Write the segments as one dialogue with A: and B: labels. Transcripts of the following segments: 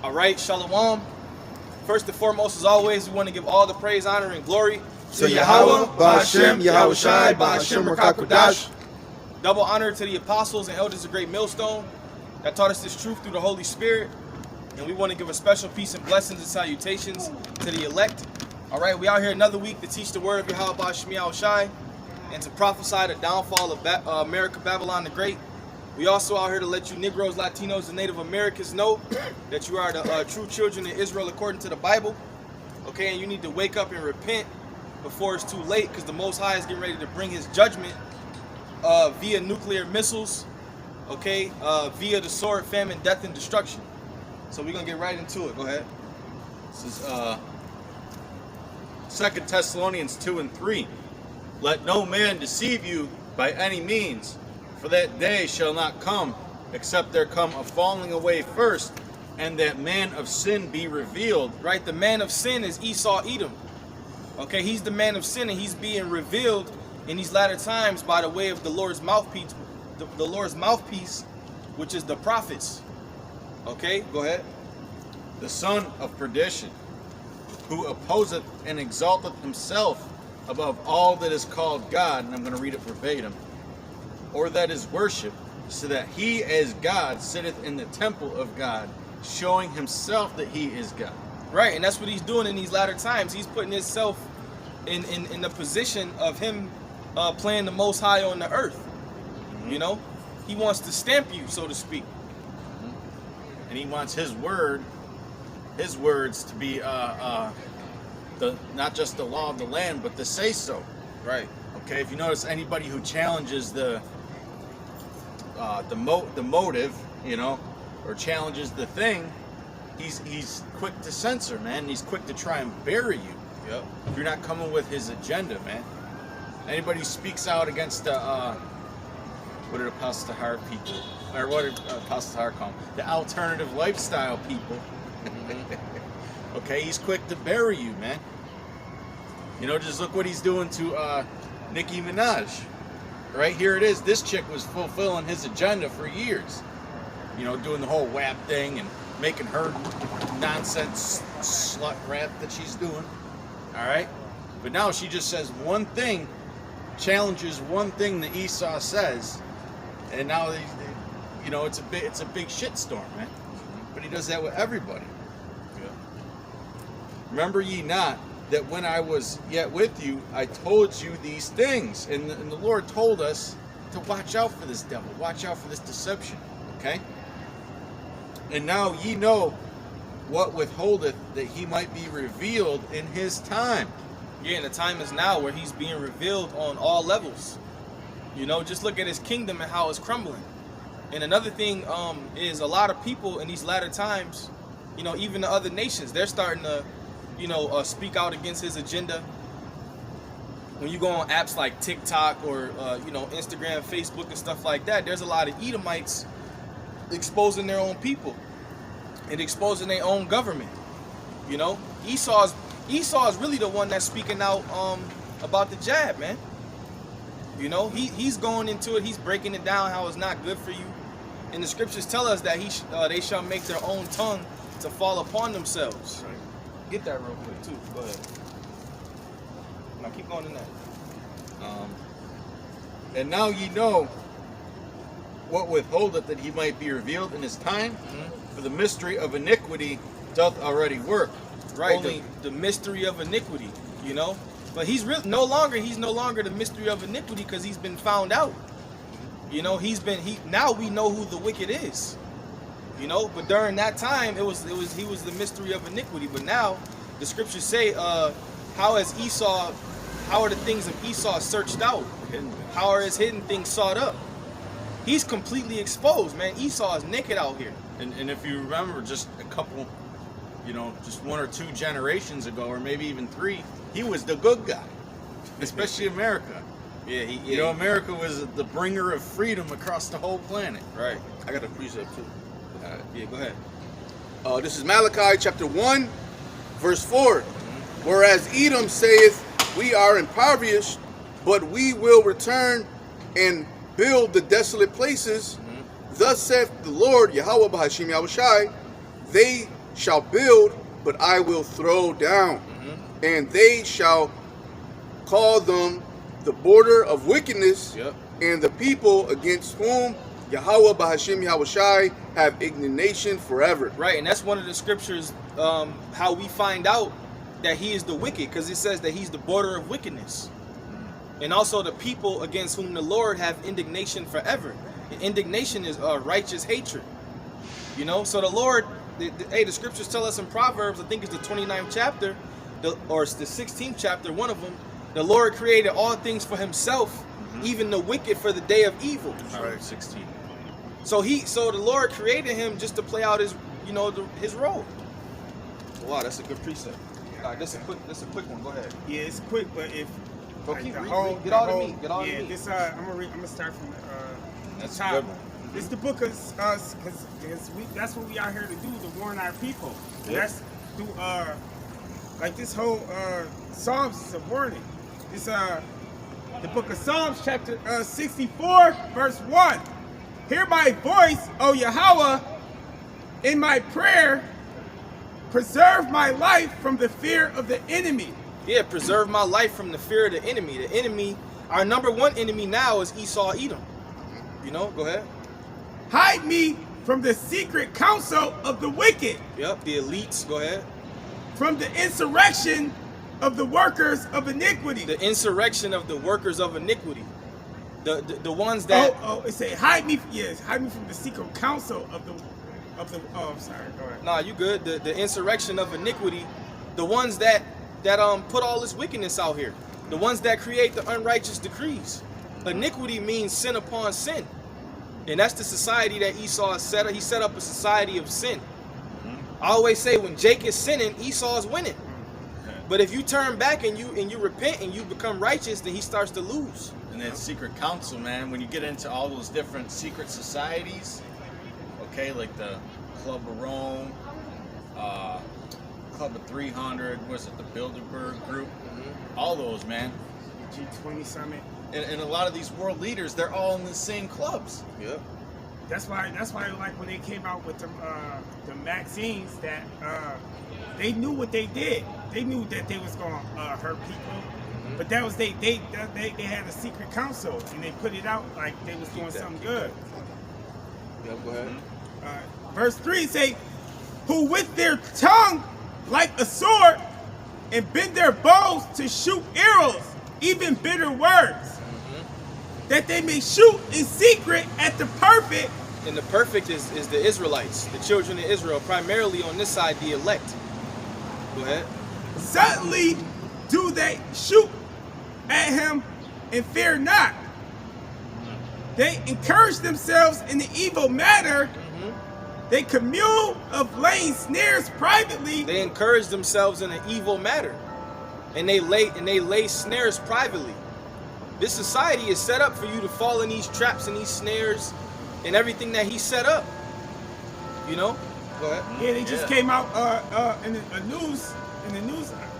A: All right, Shalom. First and foremost, as always, we want to give all the praise, honor, and glory
B: to Yahweh, Ba'Hashem, Yahweh Shai, Ba'Hashem, Rakakwadash.
A: Double honor to the apostles and elders of Great Millstone that taught us this truth through the Holy Spirit. And we want to give a special peace and blessings and salutations to the elect. All right, we out here another week to teach the word of Yahweh, Ba'Hashem, Yahweh Shai, and to prophesy the downfall of America, Babylon the Great. We also out here to let you Negroes, Latinos, and Native Americans know that you are the true children of Israel according to the Bible. Okay, and you need to wake up and repent before it's too late, because the Most High is getting ready to bring his judgment via nuclear missiles, okay, via the sword, famine, death, and destruction. So we're going to get right into it. Go ahead.
C: This is 2 Thessalonians 2 and 3. Let no man deceive you by any means, for that day shall not come, except there come a falling away first, and that man of sin be revealed.
A: Right, the man of sin is Esau Edom. Okay, he's the man of sin, and he's being revealed in these latter times by the way of the Lord's mouthpiece, the Lord's mouthpiece, which is the prophets. Okay, go ahead.
C: The son of perdition, who opposeth and exalteth himself above all that is called God, and I'm going to read it verbatim, or that is worship, so that he as God sitteth in the temple of God, showing himself that he is God.
A: Right, and that's what he's doing in these latter times. He's putting himself in the position of him playing the Most High on the earth. Mm-hmm. You know, he wants to stamp you, so to speak.
C: Mm-hmm. And he wants his words to be not just the law of the land, but the say so.
A: Right.
C: Okay. If you notice, anybody who challenges the motive, you know, or challenges the thing, he's quick to censor, man. He's quick to try and bury you.
A: Yep.
C: If you're not coming with his agenda, man. Anybody who speaks out against what did Apostle Tahar people, or what did Apostle Tahar call them? The alternative lifestyle people. Mm-hmm. Okay, he's quick to bury you, man. You know, just look what he's doing to Nicki Minaj. Right here it is. This chick was fulfilling his agenda for years. You know, doing the whole WAP thing and making her nonsense slut rap that she's doing. All right, but now she just says one thing, challenges one thing that Esau says, and now you know, it's a big shitstorm, man. But he does that with everybody. Yeah. Remember ye not that when I was yet with you, I told you these things, and the Lord told us to watch out for this devil, watch out for this deception. Okay. And now ye know what withholdeth, that he might be revealed in his time.
A: Yeah, and the time is now where he's being revealed on all levels. You know, just look at his kingdom and how it's crumbling. And another thing is a lot of people in these latter times, you know, even the other nations, they're starting to, you know, speak out against his agenda. When you go on apps like TikTok or, you know, Instagram, Facebook, and stuff like that, there's a lot of Edomites exposing their own people and exposing their own government. You know, Esau is really the one that's speaking out about the jab, man. You know, he's going into it, he's breaking it down how it's not good for you. And the scriptures tell us that they shall make their own tongue to fall upon themselves.
C: Right.
A: Get that real quick too. Go ahead. Now keep going in that.
C: And now ye know what withholdeth, that he might be revealed in his time. Mm-hmm. For the mystery of iniquity doth already work.
A: Right, the mystery of iniquity, you know. But he's no longer the mystery of iniquity, because he's been found out. You know, now we know who the wicked is. You know, but during that time he was the mystery of iniquity. But now the scriptures say, how are the things of Esau searched out? How are his hidden things sought up? He's completely exposed, man. Esau is naked out here.
C: And if you remember, just a couple, you know, just 1 or 2 generations ago, or maybe even 3, he was the good guy, especially America.
A: Yeah,
C: you know, America was the bringer of freedom across the whole planet.
A: Right.
B: I got a precept too.
A: Yeah, go ahead.
B: This is Malachi chapter 1, verse 4. Mm-hmm. Whereas Edom saith, we are impoverished, but we will return and build the desolate places. Mm-hmm. Thus saith the Lord, Yahweh Ba'Hashem Yahweh Shai, they shall build, but I will throw down. And they shall call them the border of wickedness,
A: Yep.
B: and the people against whom Yahweh Bahashim Yahushai have indignation forever.
A: Right, and that's one of the scriptures, how we find out that he is the wicked, because it says that he's the border of wickedness. And also the people against whom the Lord have indignation forever. And indignation is righteous hatred. You know, so the Lord, the scriptures tell us in Proverbs, I think it's the 29th chapter, or it's the 16th chapter, one of them, the Lord created all things for himself, even the wicked for the day of evil.
C: Proverbs 16.
A: So the Lord created him just to play out his, his role. Wow, that's a good precept. All right, that's a quick one. Go ahead.
D: Yeah, it's quick, but if
A: Go
D: like,
A: keep
D: the
A: reading.
D: whole,
A: Get all the meat. Get all the
D: yeah,
A: meat.
D: this I'm gonna start from
C: That's
D: the
C: a
D: top.
C: good one.
D: This is the book of because that's what we out here to do, to warn our people.
C: Yep.
D: That's through like this whole Psalms is a warning. This the book of Psalms chapter 64 verse 1. Hear my voice, O Yahweh, in my prayer. Preserve my life from the fear of the enemy.
A: Yeah, preserve my life from the fear of the enemy. The enemy, our number one enemy now is Esau, Edom. Go ahead.
D: Hide me from the secret counsel of the wicked,
A: Yep, the elites. Go ahead.
D: from the insurrection of the workers of iniquity.
A: The insurrection of the workers of iniquity. The ones that
D: it say hide me from the secret counsel of the I'm sorry, go ahead.
A: Nah, you good. The insurrection of iniquity, the ones that put all this wickedness out here, the ones that create the unrighteous decrees. Iniquity means sin upon sin, and that's the society that Esau set up. He set up a society of sin. I always say when Jake is sinning, Esau is winning. But if you turn back and you repent and you become righteous, then he starts to lose.
C: And that secret council, man, when you get into all those different secret societies, okay, like the Club of Rome, Club of 300, was it the Bilderberg group? All those, man.
D: G20 summit.
C: And a lot of these world leaders, they're all in the same clubs.
A: Yeah.
D: That's why like when they came out with the magazines that they knew what they did. They knew that they was gonna hurt people. But that was they had a secret council and they put it out like they was doing something good.
A: Yeah, go ahead.
D: Verse 3 say, who with their tongue like a sword and bend their bows to shoot arrows, even bitter words, that they may shoot in secret at the perfect.
A: And the perfect is the Israelites, the children of Israel, primarily on this side, the elect. Go ahead.
D: Suddenly do they shoot at him and fear not. They encourage themselves in the evil matter. They commune of laying snares privately.
A: They encourage themselves in an evil matter, and they lay snares privately. This society is set up for you to fall in these traps and these snares and everything that he set up. Go ahead.
D: Yeah, they just came out in the news.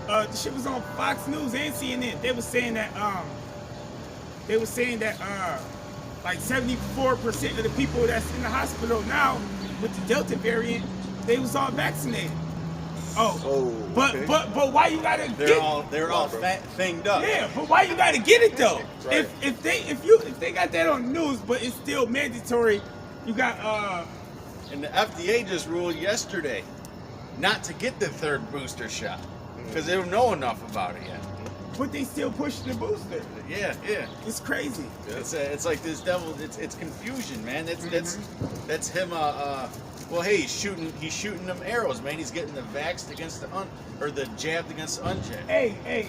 D: The shit was on Fox News and CNN. They were saying that like 74% of the people that's in the hospital now with the Delta variant, they was all vaccinated.
B: Okay.
D: But why you gotta
C: They're all thinged up.
D: Yeah, but why you gotta get it though?
B: Right.
D: If they got that on the news, but it's still mandatory, you got
C: And the FDA just ruled yesterday not to get the third booster shot because they don't know enough about it yet.
D: but they still pushing the booster.
C: Yeah.
D: It's crazy.
C: It's like this devil. It's confusion, man. That's him. Well, hey, he's shooting them arrows, man. He's getting the vaxxed against the jabbed against the unjabbed.
D: Hey,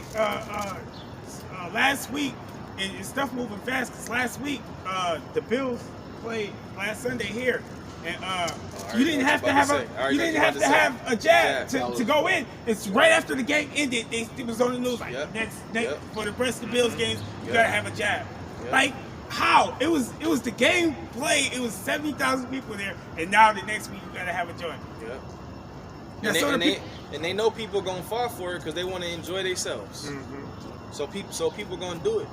D: last week, and stuff moving fast, because last week, the Bills played last Sunday here, and you didn't have to have a jab to go in. It's right after the game ended, it was on the news, like, for the rest of the Bills games, you gotta have a jab. Like, how? It was the game play, it was 70,000 people there, and now the next week you gotta have a joint.
A: And they know people gonna fall for it because they want to enjoy themselves. So people gonna do it.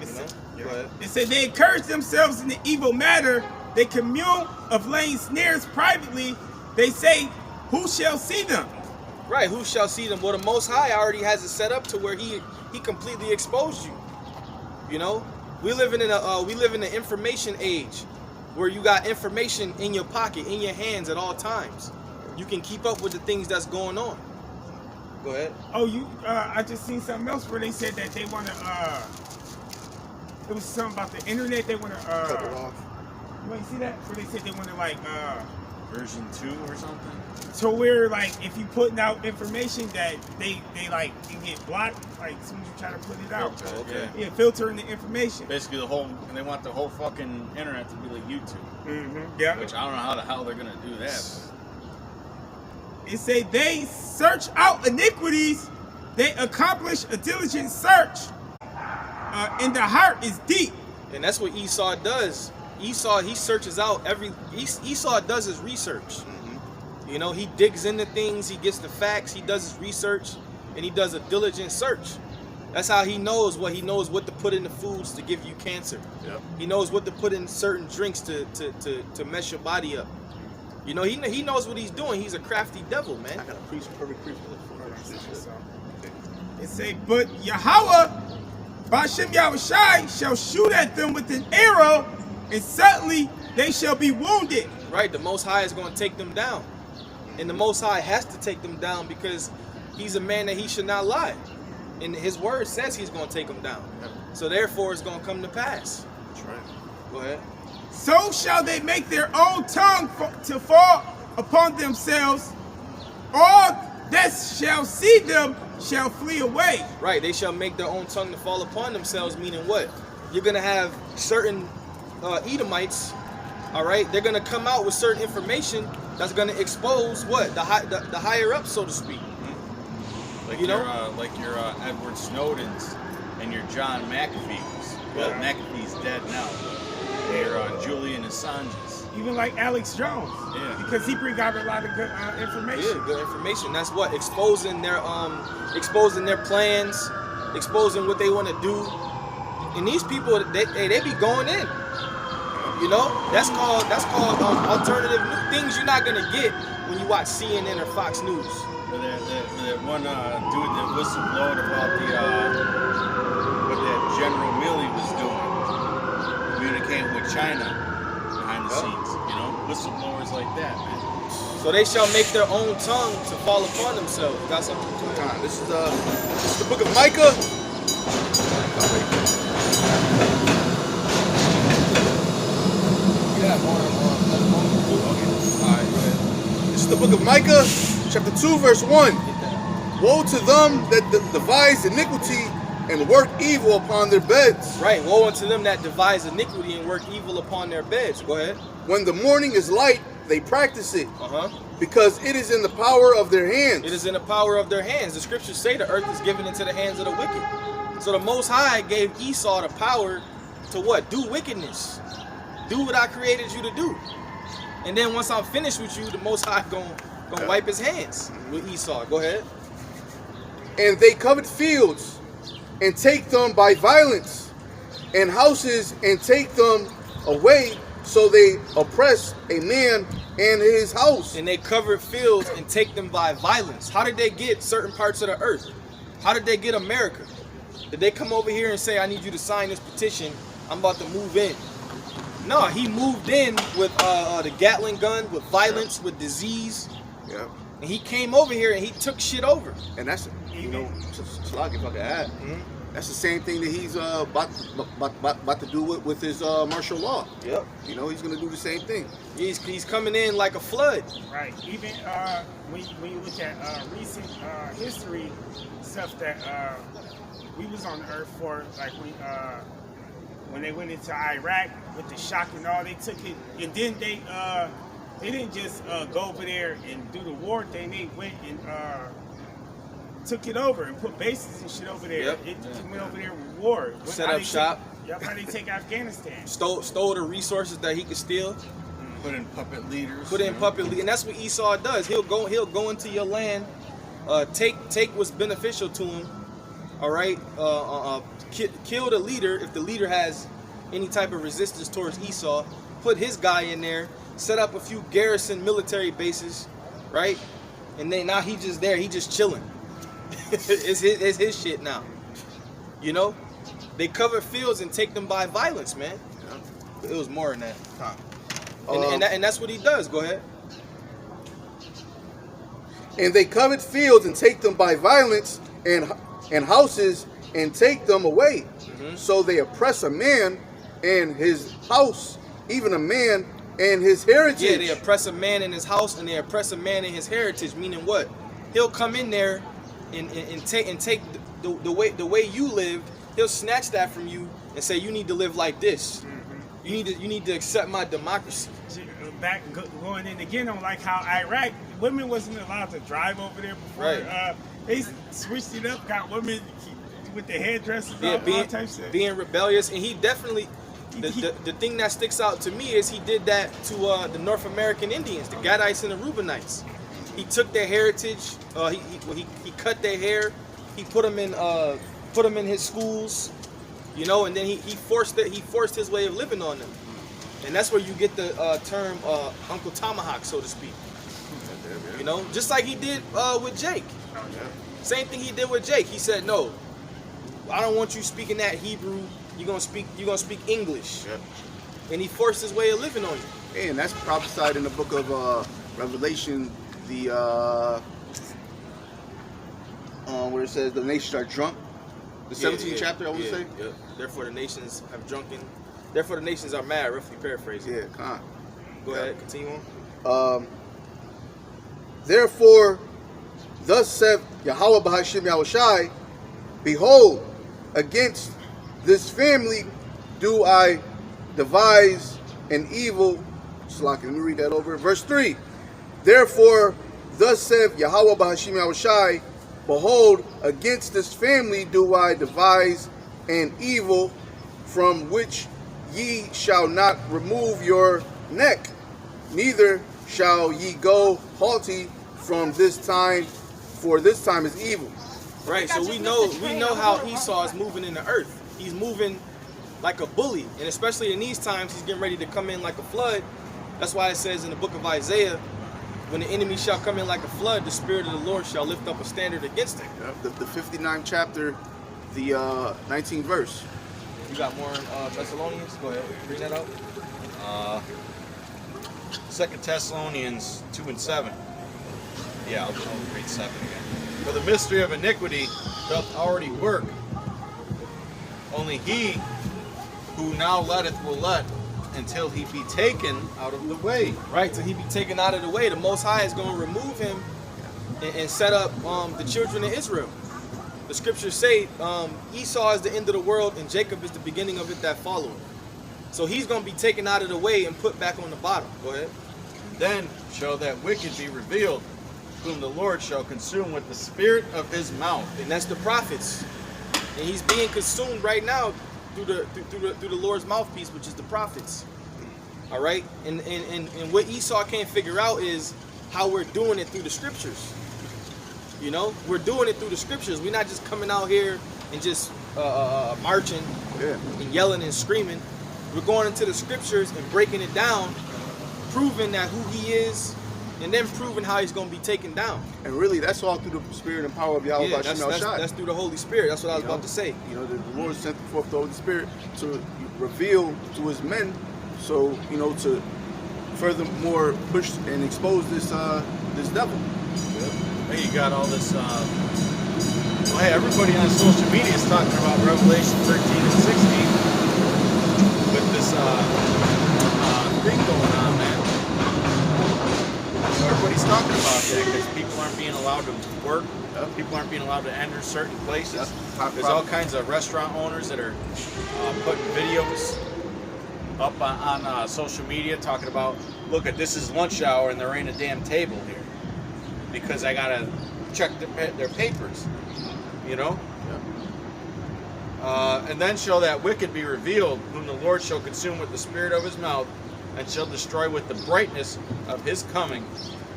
D: It said they encourage themselves in the evil matter. They commune of laying snares privately. they say, who shall see them?
A: Right, who shall see them? Well, the Most High already has it set up to where he completely exposed you. You know, we live in an information age where you got information in your pocket, in your hands at all times. You can keep up with the things that's going on. Go ahead.
D: Oh, I just seen something else where they said that they want to. It was something about the internet. They want to.
B: Cut it off.
D: You see that? Where they said they want to like.
C: Version 2 or something.
D: So where like if you putting out information that they like you get blocked like as soon as you try to put it out.
C: Okay.
D: Yeah, filtering the information.
C: Basically, they want the whole fucking internet to be like YouTube.
D: Mm-hmm. Yeah.
C: Which I don't know how the hell they're gonna do that.
D: It say they search out iniquities, they accomplish a diligent search, and the heart is deep.
A: And that's what Esau does. Esau, he searches out Esau does his research. You know, he digs into things, he gets the facts, he does his research, and he does a diligent search. That's how he knows what to put in the foods to give you cancer.
B: Yep.
A: He knows what to put in certain drinks to mess your body up. You know, he knows what he's doing. He's a crafty devil, man.
B: I got a perfect preach for this.
D: It say, but Yahweh, Ba'ashem Yahushai, shall shoot at them with an arrow, and suddenly they shall be wounded.
A: Right, the Most High is going to take them down. And the Most High has to take them down because he's a man that he should not lie. And his word says he's going to take them down. So therefore it's going to come to pass.
B: That's right.
A: Go ahead.
D: So shall they make their own tongue to fall upon themselves. All that shall see them shall flee away.
A: Right, they shall make their own tongue to fall upon themselves, meaning what? You're going to have certain Edomites, all right? They're going to come out with certain information that's going to expose what? The higher up, so to speak.
C: Like
A: you know?
C: Like your Edward Snowden's and your John McAfee's. Well, McAfee's dead now. Your Julian Assange's.
D: Even like Alex Jones.
C: Yeah.
D: Because he bring out a lot of good information.
A: Yeah, good information. That's what? Exposing their plans, exposing what they want to do. And these people, they be going in. You know, that's called alternative things you're not gonna get when you watch CNN or Fox News.
C: That one dude that whistleblowed about what that General Milley was doing, communicating with China behind the scenes. You know, whistleblowers like that, man.
A: So they shall make their own tongue to fall upon themselves. Got something?
B: This is the book of Micah. This is the book of Micah, chapter 2, verse 1. Woe to them that devise iniquity and work evil upon their beds.
A: Right, woe unto them that devise iniquity and work evil upon their beds. Go ahead.
B: When the morning is light, they practice it,
A: Uh-huh.
B: because it is in the power of their hands.
A: It is in the power of their hands. The scriptures say the earth is given into the hands of the wicked. So the Most High gave Esau the power to what? Do wickedness. Do what I created you to do. And then once I'm finished with you, the Most High gonna wipe his hands with Esau. Go ahead.
B: And they covet fields and take them by violence, and houses and take them away. So they oppress a man and his house.
A: And they covered fields and take them by violence. How did they get certain parts of the earth? How did they get America? Did they come over here and say, I need you to sign this petition, I'm about to move in? No, he moved in with the Gatling gun, with violence, with disease.
B: Yeah.
A: And he came over here and he took shit over.
B: And that's, you know, Slag, if I could add, that's the same thing that he's about to do with his martial law.
A: Yep.
B: You know, he's going to do the same thing.
A: He's coming in like a flood.
D: Right. Even when you look at recent history, stuff that we was on the earth for, like when they went into Iraq with the shock and all, they took it, and then they didn't just go over there and do the war thing. They went and took it over and put bases and shit over there.
A: Yep.
D: It went over there with war.
A: Set up shop.
D: Yep, how they take Afghanistan.
A: Stole the resources that he could steal.
C: Put in puppet leaders.
A: And that's what Esau does. He'll go into your land, take what's beneficial to him. All right, kill the leader if the leader has any type of resistance towards Esau. Put his guy in there, set up a few garrison military bases, right? And then now he just there, he just chilling. It's his shit now. You know? They cover fields and take them by violence, man. It was more than that. And that's what he does. Go ahead.
B: And they covet fields and take them by violence, and houses and take them away. So they oppress a man and his house, even a man and his heritage.
A: Yeah, they oppress a man in his house and they oppress a man in his heritage. Meaning what? He'll come in there and take the way you lived. He'll snatch that from you and say you need to live like this. You need to accept my democracy.
D: Back going in again on like how Iraq, women wasn't allowed to drive over there before.
A: Right.
D: They switched it up, got women with the hairdressers, all types of
A: being rebellious, and he definitely. The thing that sticks out to me is he did that to the North American Indians, the Gadites and the Reubenites. He took their heritage. He cut their hair. He put them in his schools, you know, and then he forced his way of living on them, and that's where you get the term Uncle Tomahawk, so to speak. You know, just like he did with Jake. Same thing he did with Jake. He said, "No, I don't want you speaking that Hebrew. You're gonna speak English."
B: Yep.
A: And he forced his way of living on you.
B: And that's prophesied in the book of Revelation, where it says the nations are drunk. The 17th chapter, I would say.
A: Yeah. Therefore the nations have drunken. Therefore the nations are mad. Roughly paraphrasing.
B: Yeah, come on.
A: Go ahead, continue
B: on. Therefore, thus saith Yahweh Bahashim Yahushai, behold, against this family do I devise an evil. Let me read that over. Verse 3. Therefore, thus saith Yahweh Bahashim Yahushai, behold, against this family do I devise an evil, from which ye shall not remove your neck, neither shall ye go haughty from this time, for this time is evil.
A: Right, so we know how Esau is moving in the earth. He's moving like a bully, and especially in these times, he's getting ready to come in like a flood. That's why it says in the book of Isaiah, when the enemy shall come in like a flood, the Spirit of the Lord shall lift up a standard against him.
B: The 59th chapter, the 19th verse.
A: You got more in Thessalonians? Go ahead, bring that out.
C: 2 Thessalonians 2:7. Yeah, I'll read 7 again. For the mystery of iniquity doth already work. Only he who now letteth will let, until he be taken out of the way.
A: Right, till he be taken out of the way. The Most High is going to remove him and set up the children of Israel. The scriptures say Esau is the end of the world and Jacob is the beginning of it that followeth. So he's going to be taken out of the way and put back on the bottom. Go ahead.
C: Then shall that wicked be revealed, whom the Lord shall consume with the spirit of his mouth.
A: And that's the prophets. And he's being consumed right now through the Lord's mouthpiece, which is the prophets. All right? And what Esau can't figure out is how we're doing it through the scriptures. You know? We're doing it through the scriptures. We're not just coming out here and just marching and yelling and screaming. We're going into the scriptures and breaking it down, proving that who he is, and then proving how he's going to be taken down.
B: And really, that's all through the spirit and power of Yahweh.
A: Yeah, that's through the Holy Spirit. That's what I was about to say.
B: You know, the Lord sent forth the Holy Spirit to reveal to his men, so, you know, to furthermore push and expose this devil.
C: Hey, you got all this. Well, hey, everybody on social media is talking about Revelation 13 and 16 with this thing going on, man. Everybody's talking about that because people aren't being allowed to work. People aren't being allowed to enter certain places. There's all kinds of restaurant owners that are putting videos up on social media talking about, look, this is lunch hour and there ain't a damn table here because I gotta check their papers, you know. And then shall that wicked be revealed, whom the Lord shall consume with the spirit of his mouth, and shall destroy with the brightness of his coming,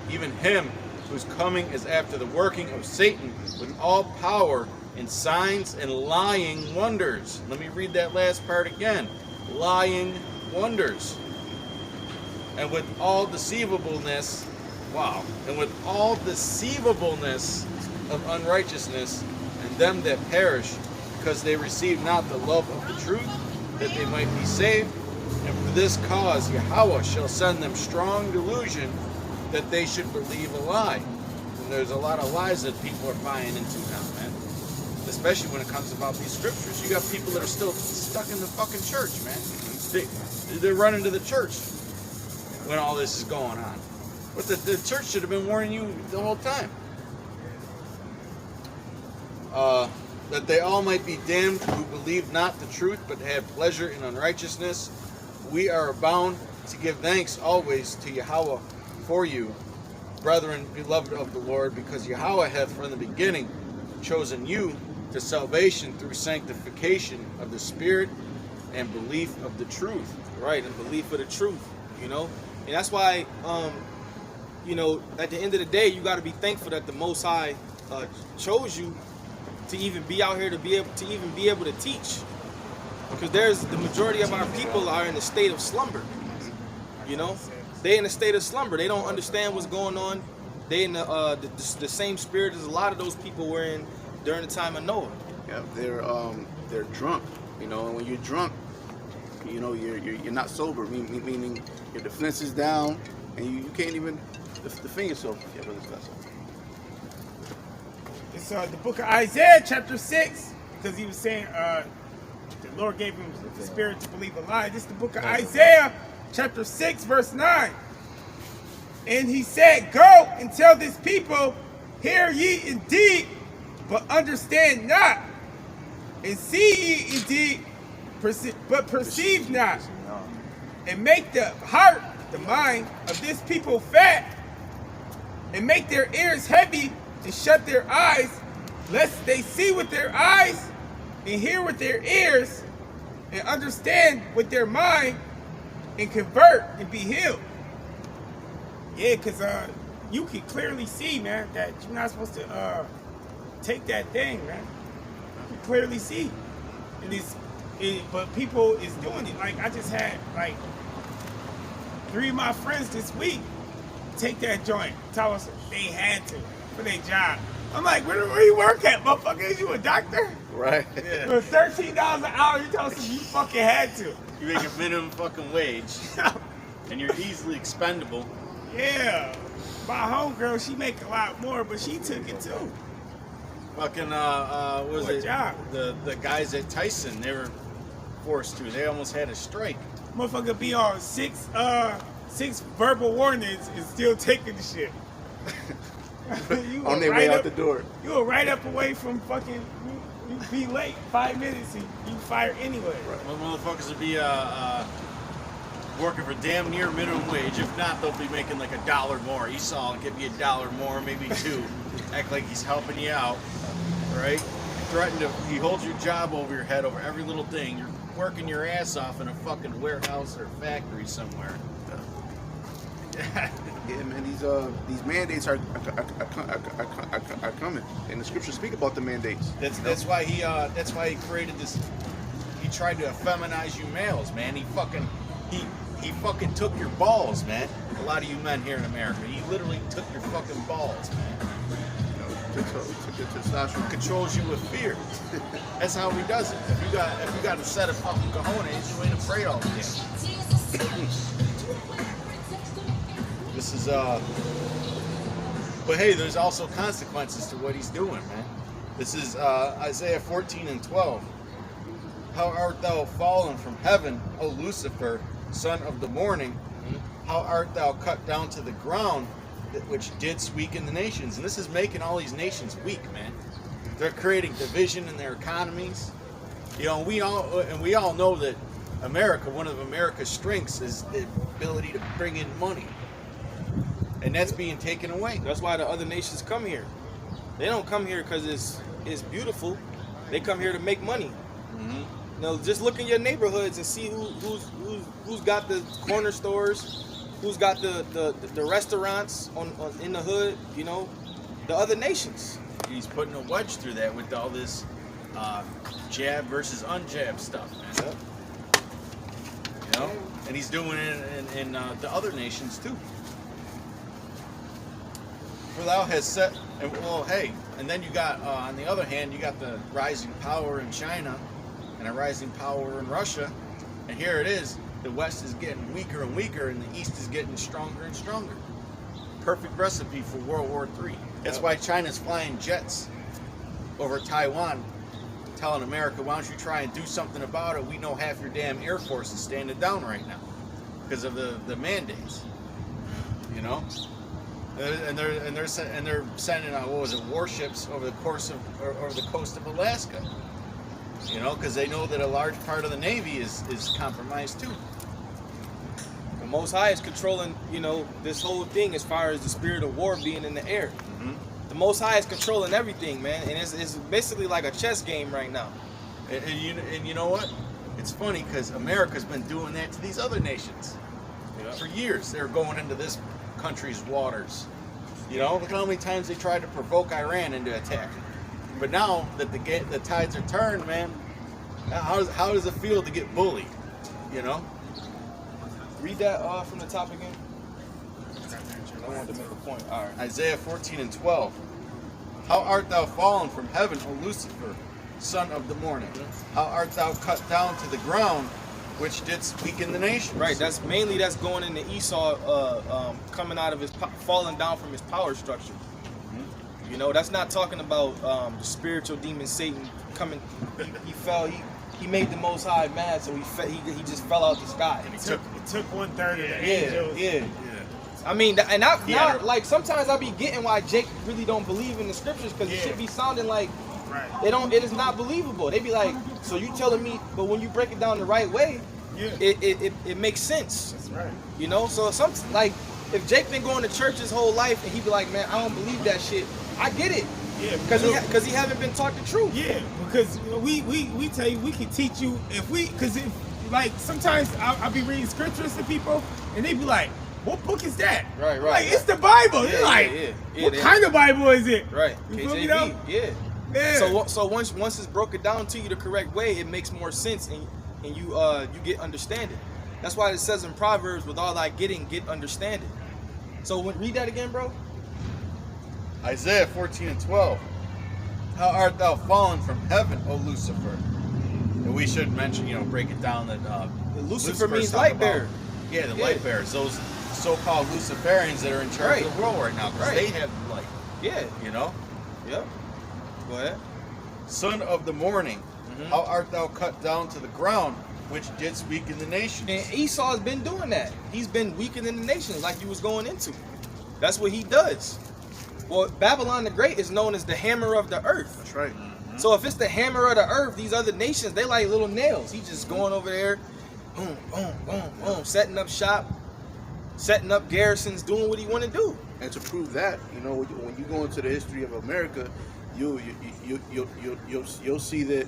C: even him whose coming is after the working of Satan with all power and signs and lying wonders. Let me read that last part again. Lying wonders. and with all deceivableness, and with all deceivableness of unrighteousness, and them that perish, because they receive not the love of the truth, that they might be saved. And for this cause Yahweh shall send them strong delusion, that they should believe a lie. And there's a lot of lies that people are buying into now, man. Especially when it comes about these scriptures. You got people that are still stuck in the fucking church, man. They're running to the church when all this is going on. But the church should have been warning you the whole time. That they all might be damned who believe not the truth, but had pleasure in unrighteousness. We are bound to give thanks always to Yahweh for you, brethren, beloved of the Lord, because Yahweh hath from the beginning chosen you to salvation through sanctification of the Spirit and belief of the truth.
A: Right, and belief of the truth, you know? And that's why, you know, at the end of the day, you got to be thankful that the Most High chose you to even be out here to be able to teach. Because the majority of our people are in a state of slumber, you know? They in a state of slumber. They don't understand what's going on. They in the same spirit as a lot of those people were in during the time of Noah.
B: Yeah, they're drunk, you know, and when you're drunk, you know, you're not sober, meaning your defense is down, and you can't even defend yourself. Yeah, brother, that's all.
D: It's the book of Isaiah, chapter 6, because he was saying the Lord gave him the spirit to believe a lie. This is the book of Isaiah, chapter 6, verse 9. And he said, go and tell this people, hear ye indeed, but understand not. And see ye indeed, but perceive not. And make the heart, the mind of this people fat, and make their ears heavy, and shut their eyes, lest they see with their eyes, and hear with their ears, and understand with their mind, and convert and be healed. Yeah, because you can clearly see, man, that you're not supposed to take that thing, man. You can clearly see. But people is doing it. Like, I just had, like, 3 of my friends this week take that joint. Tell us they had to for their job. I'm like, where you work at, motherfucker? Is you a doctor?
B: Right.
C: Yeah.
D: For $13 an hour, you tell us you fucking had to.
C: You make a minimum fucking wage, and you're easily expendable.
D: Yeah. My homegirl, she make a lot more, but she took it too.
C: Fucking, what was
D: What
C: it?
D: job?
C: The guys at Tyson, they were forced to. They almost had a strike.
D: Motherfucker be on 6 verbal warnings and still taking the shit. You
B: On
D: were
B: their way
D: right
B: out the door.
D: You were right up away from fucking, you be late 5 minutes and you fired anyway.
C: Well, motherfuckers would be working for damn near minimum wage. If not, they'll be making like $1 more. Esau will give you $1 more, maybe 2. Act like he's helping you out, right? He holds your job over your head over every little thing. You're working your ass off in a fucking warehouse or factory somewhere.
B: Yeah, man, these mandates are coming, and the scriptures speak about the mandates.
C: That's why he created this. He tried to feminize you males, man. He fucking took your balls, man. A lot of you men here in America, he literally took your fucking balls, man.
B: Took your testosterone.
C: Controls you with fear. That's how he does it. If you got a set of fucking cojones, you ain't afraid all the time. This is but hey, there's also consequences to what he's doing, man. This is Isaiah 14:12. How art thou fallen from heaven, O Lucifer, son of the morning? How art thou cut down to the ground, which didst weaken the nations? And this is making all these nations weak, man. They're creating division in their economies. You know, we all know that America, one of America's strengths is the ability to bring in money. And that's being taken away.
A: That's why the other nations come here. They don't come here because it's beautiful. They come here to make money.
C: Mm-hmm.
A: You know, just look in your neighborhoods and see who's got the corner stores, who's got the restaurants in the hood. You know, the other nations.
C: He's putting a wedge through that with all this jab versus unjab stuff, man.
A: Yep.
C: You know, And he's doing it in the other nations too. For thou has set, and well, hey, and then you got, on the other hand, you got the rising power in China and a rising power in Russia. And here it is, the West is getting weaker and weaker, and the East is getting stronger and stronger. Perfect recipe for World War III. That's why China's flying jets over Taiwan, telling America, why don't you try and do something about it? We know half your damn Air Force is standing down right now because of the mandates. You know? And they're sending out, what was it, warships over the coast of Alaska. You know, because they know that a large part of the Navy is compromised too.
A: The Most High is controlling, you know, this whole thing as far as the spirit of war being in the air.
C: Mm-hmm.
A: The Most High is controlling everything, man, and it's basically like a chess game right now.
C: And you know what? It's funny because America's been doing that to these other nations for years. They're going into this country's waters. You know, look how many times they tried to provoke Iran into attacking. But now that the tides are turned, man, how does it feel to get bullied? You know?
A: Read that from the top again. I wanted to make a point. All right.
C: Isaiah 14:12. How art thou fallen from heaven, O Lucifer, son of the morning? How art thou cut down to the ground, which didst weaken the nations?
A: Right. That's going into Esau coming out of his falling down from his power structure. You know, that's not talking about the spiritual demon Satan coming. He fell. He made the Most High mad, so he just fell out the sky.
D: It took 1/3 of the angels.
A: Yeah. I mean, and now, like, sometimes I be getting why Jake really don't believe in the scriptures, because it should be sounding like it is not believable. They be like, so you telling me, but when you break it down the right way, it makes sense.
D: That's right.
A: You know, so like, if Jake been going to church his whole life and he be like, man, I don't believe that shit, I get it.
D: Yeah,
A: because he haven't been taught the truth.
D: Yeah, because we tell you, we can teach you because like sometimes I'll be reading scriptures to people and they be like, what book is that?
A: Right.
D: Like, it's the Bible. You're like, what kind of Bible is it?
A: Right.
D: You feel me
A: KJV.
D: though?
A: Yeah. So once it's broken down to you the correct way, it makes more sense and you get understanding. That's why it says in Proverbs, with all thy getting, get understanding. So read that again, bro.
C: Isaiah 14:12. How art thou fallen from heaven, O Lucifer? And we should mention, break it down that
A: Lucifer means light bearer.
C: Yeah, the light bearers. Those so-called Luciferians that are in charge of the world right now, because they have the light.
A: Yeah.
C: You know?
A: Yep. Go ahead.
C: Son of the morning, how art thou cut down to the ground, which didst weaken the nations?
A: And Esau has been doing that. He's been weakening the nations like you was going into. That's what he does. Well, Babylon the Great is known as the hammer of the earth.
B: That's right.
A: So if it's the hammer of the earth, these other nations, they like little nails. He's just going over there, boom, boom, boom, boom, setting up shop, setting up garrisons, doing what he want to do.
B: And to prove that, when you go into the history of America, you'll see that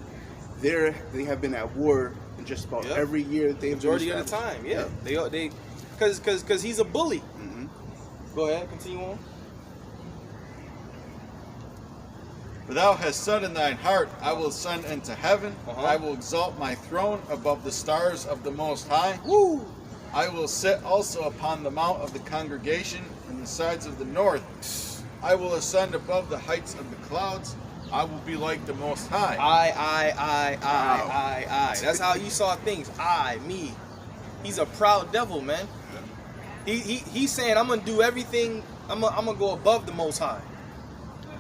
B: they have been at war in just about every year.
A: Majority of the time, they because he's a bully. Go ahead, continue on.
C: For thou hast said in thine heart, I will ascend into heaven. I will exalt my throne above the stars of the Most High.
A: Woo!
C: I will sit also upon the mount of the congregation in the sides of the north. I will ascend above the heights of the clouds. I will be like the Most High.
A: I. That's how Esau thinks. Me. He's a proud devil, man. He's saying, I'm gonna do everything. I'm gonna go above the Most High.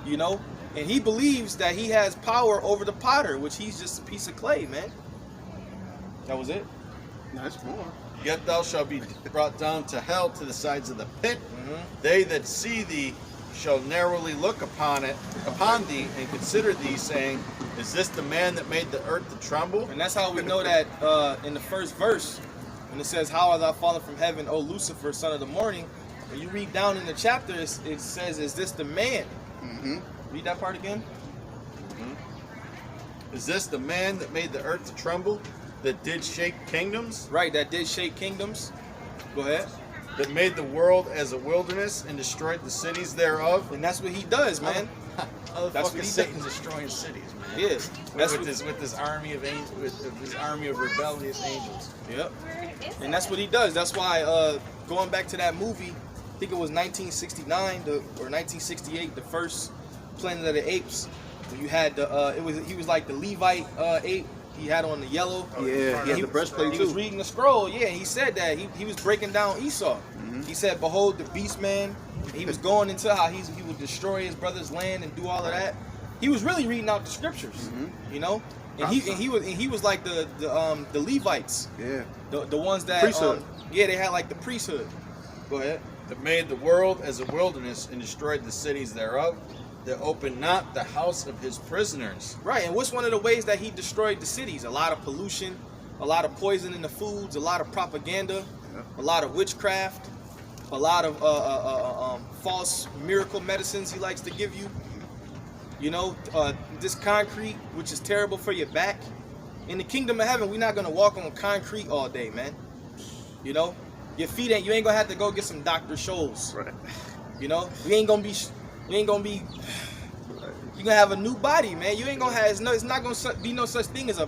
A: You know. And he believes that he has power over the potter, which he's just a piece of clay, man. That was it?
B: No, that's more.
C: Yet thou shalt be brought down to hell, to the sides of the pit. They that see thee shall narrowly look upon thee, and consider thee, saying, is this the man that made the earth to tremble?
A: And that's how we know that in the first verse, when it says, how art thou fallen from heaven, O Lucifer, son of the morning? When you read down in the chapter, it says, is this the man? Read that part again.
C: Is this the man that made the earth to tremble, that did shake kingdoms?
A: Right, that did shake kingdoms. Go ahead.
C: That made the world as a wilderness and destroyed the cities thereof?
A: And that's what he does, man.
C: How the
A: That's
C: fuck
A: what
C: is
A: he
C: Satan destroying cities, man?
A: Yeah, that's
C: with this army of angels, with this army of rebellious angels.
A: Yep. And that's what he does. That's why going back to that movie, I think it was 1969 or 1968, the first Planet of the Apes. When you had the he was like the Levite ape. He had on the yellow.
B: Yeah, he had the breastplate
A: He
B: too.
A: was reading the scroll. Yeah, he said that he was breaking down Esau. He said, "Behold, the beast man." He was going into how he would destroy his brother's land and do all of that. He was really reading out the scriptures, you know. And he was like the Levites.
B: Yeah.
A: The ones that
B: Priesthood.
A: they had like the priesthood. Go ahead.
C: That made the world as a wilderness and destroyed the cities thereof. That opened not the house of his prisoners.
A: Right, and what's one of the ways that he destroyed the cities? A lot of pollution, a lot of poison in the foods, a lot of propaganda, a lot of witchcraft, a lot of false miracle medicines he likes to give you. You know, this concrete, which is terrible for your back. In the kingdom of heaven, we're not gonna walk on concrete all day, man. You know, your feet you ain't gonna have to go get some Dr. Scholl's.
B: Right.
A: You know, you ain't gonna be. You're gonna have a new body, man. You ain't gonna have. It's not gonna be no such thing as a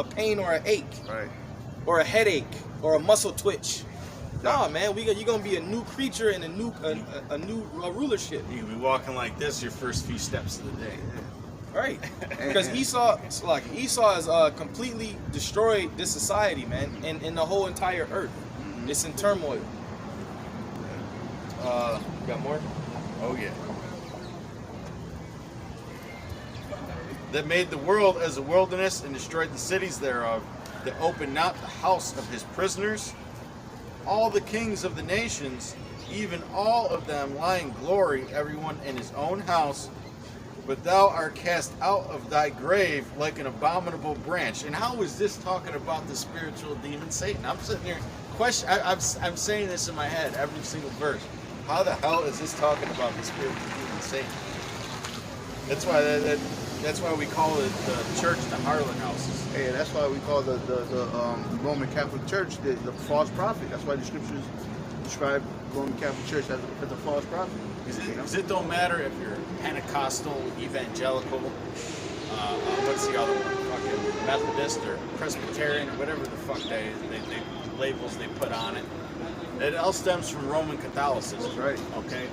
A: pain or an ache,
B: Right.
A: or a headache, or a muscle twitch. Nah, man. You're gonna be a new creature and a new rulership.
C: You can be walking like this your first few steps of the day.
A: Right. Because Esau has completely destroyed this society, man, and the whole entire earth. It's in turmoil. You got more?
C: Oh yeah. That made the world as a wilderness and destroyed the cities thereof, that opened not the house of his prisoners. All the kings of the nations, even all of them, lie in glory, everyone in his own house. But thou art cast out of thy grave like an abominable branch. And how is this talking about the spiritual demon Satan? I'm sitting here, I'm saying this in my head every single verse. How the hell is this talking about the spiritual demon Satan? That's why we call it the church the harlot houses.
B: Hey, that's why we call the Roman Catholic Church the false prophet. That's why the scriptures describe Roman Catholic Church as a false prophet.
C: Because it don't matter if you're Pentecostal, evangelical, what's the other one? Fucking Methodist or Presbyterian or whatever the fuck they labels they put on it. It all stems from Roman Catholicism.
B: Right.
C: Okay.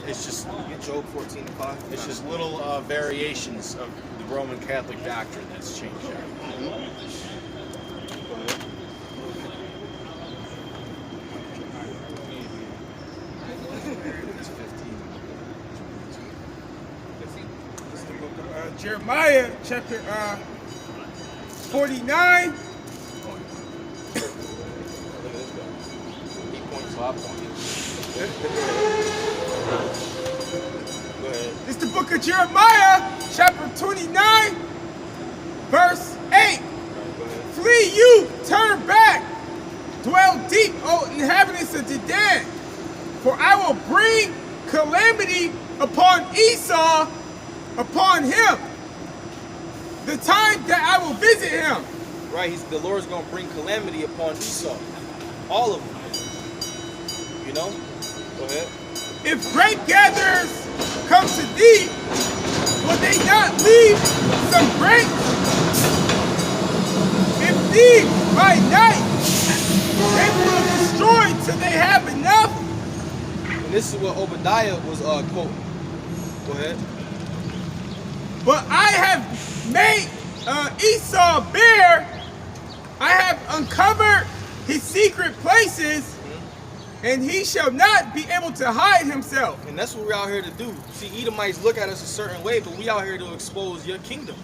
C: It's just
A: Get Job 14:5.
C: It's just little variations of the Roman Catholic doctrine that's changed there.
D: Jeremiah chapter 49.
A: He points, so I point. Go ahead.
D: It's the book of Jeremiah chapter 29, verse 8. Flee you, turn back, dwell deep, O inhabitants of Dedan, for I will bring calamity upon Esau, upon him, the time that I will visit him.
A: Right, the Lord's going to bring calamity upon Esau. All of them. You know? Go ahead.
D: If grape gatherers come to thee, will they not leave some grapes? If thee by night, they will destroy till they have enough.
A: And this is what Obadiah was quoting. Go ahead.
D: But I have made Esau bare. I have uncovered his secret places, and he shall not be able to hide himself.
A: And that's what we're out here to do. See, Edomites look at us a certain way, but we out here to expose your kingdom.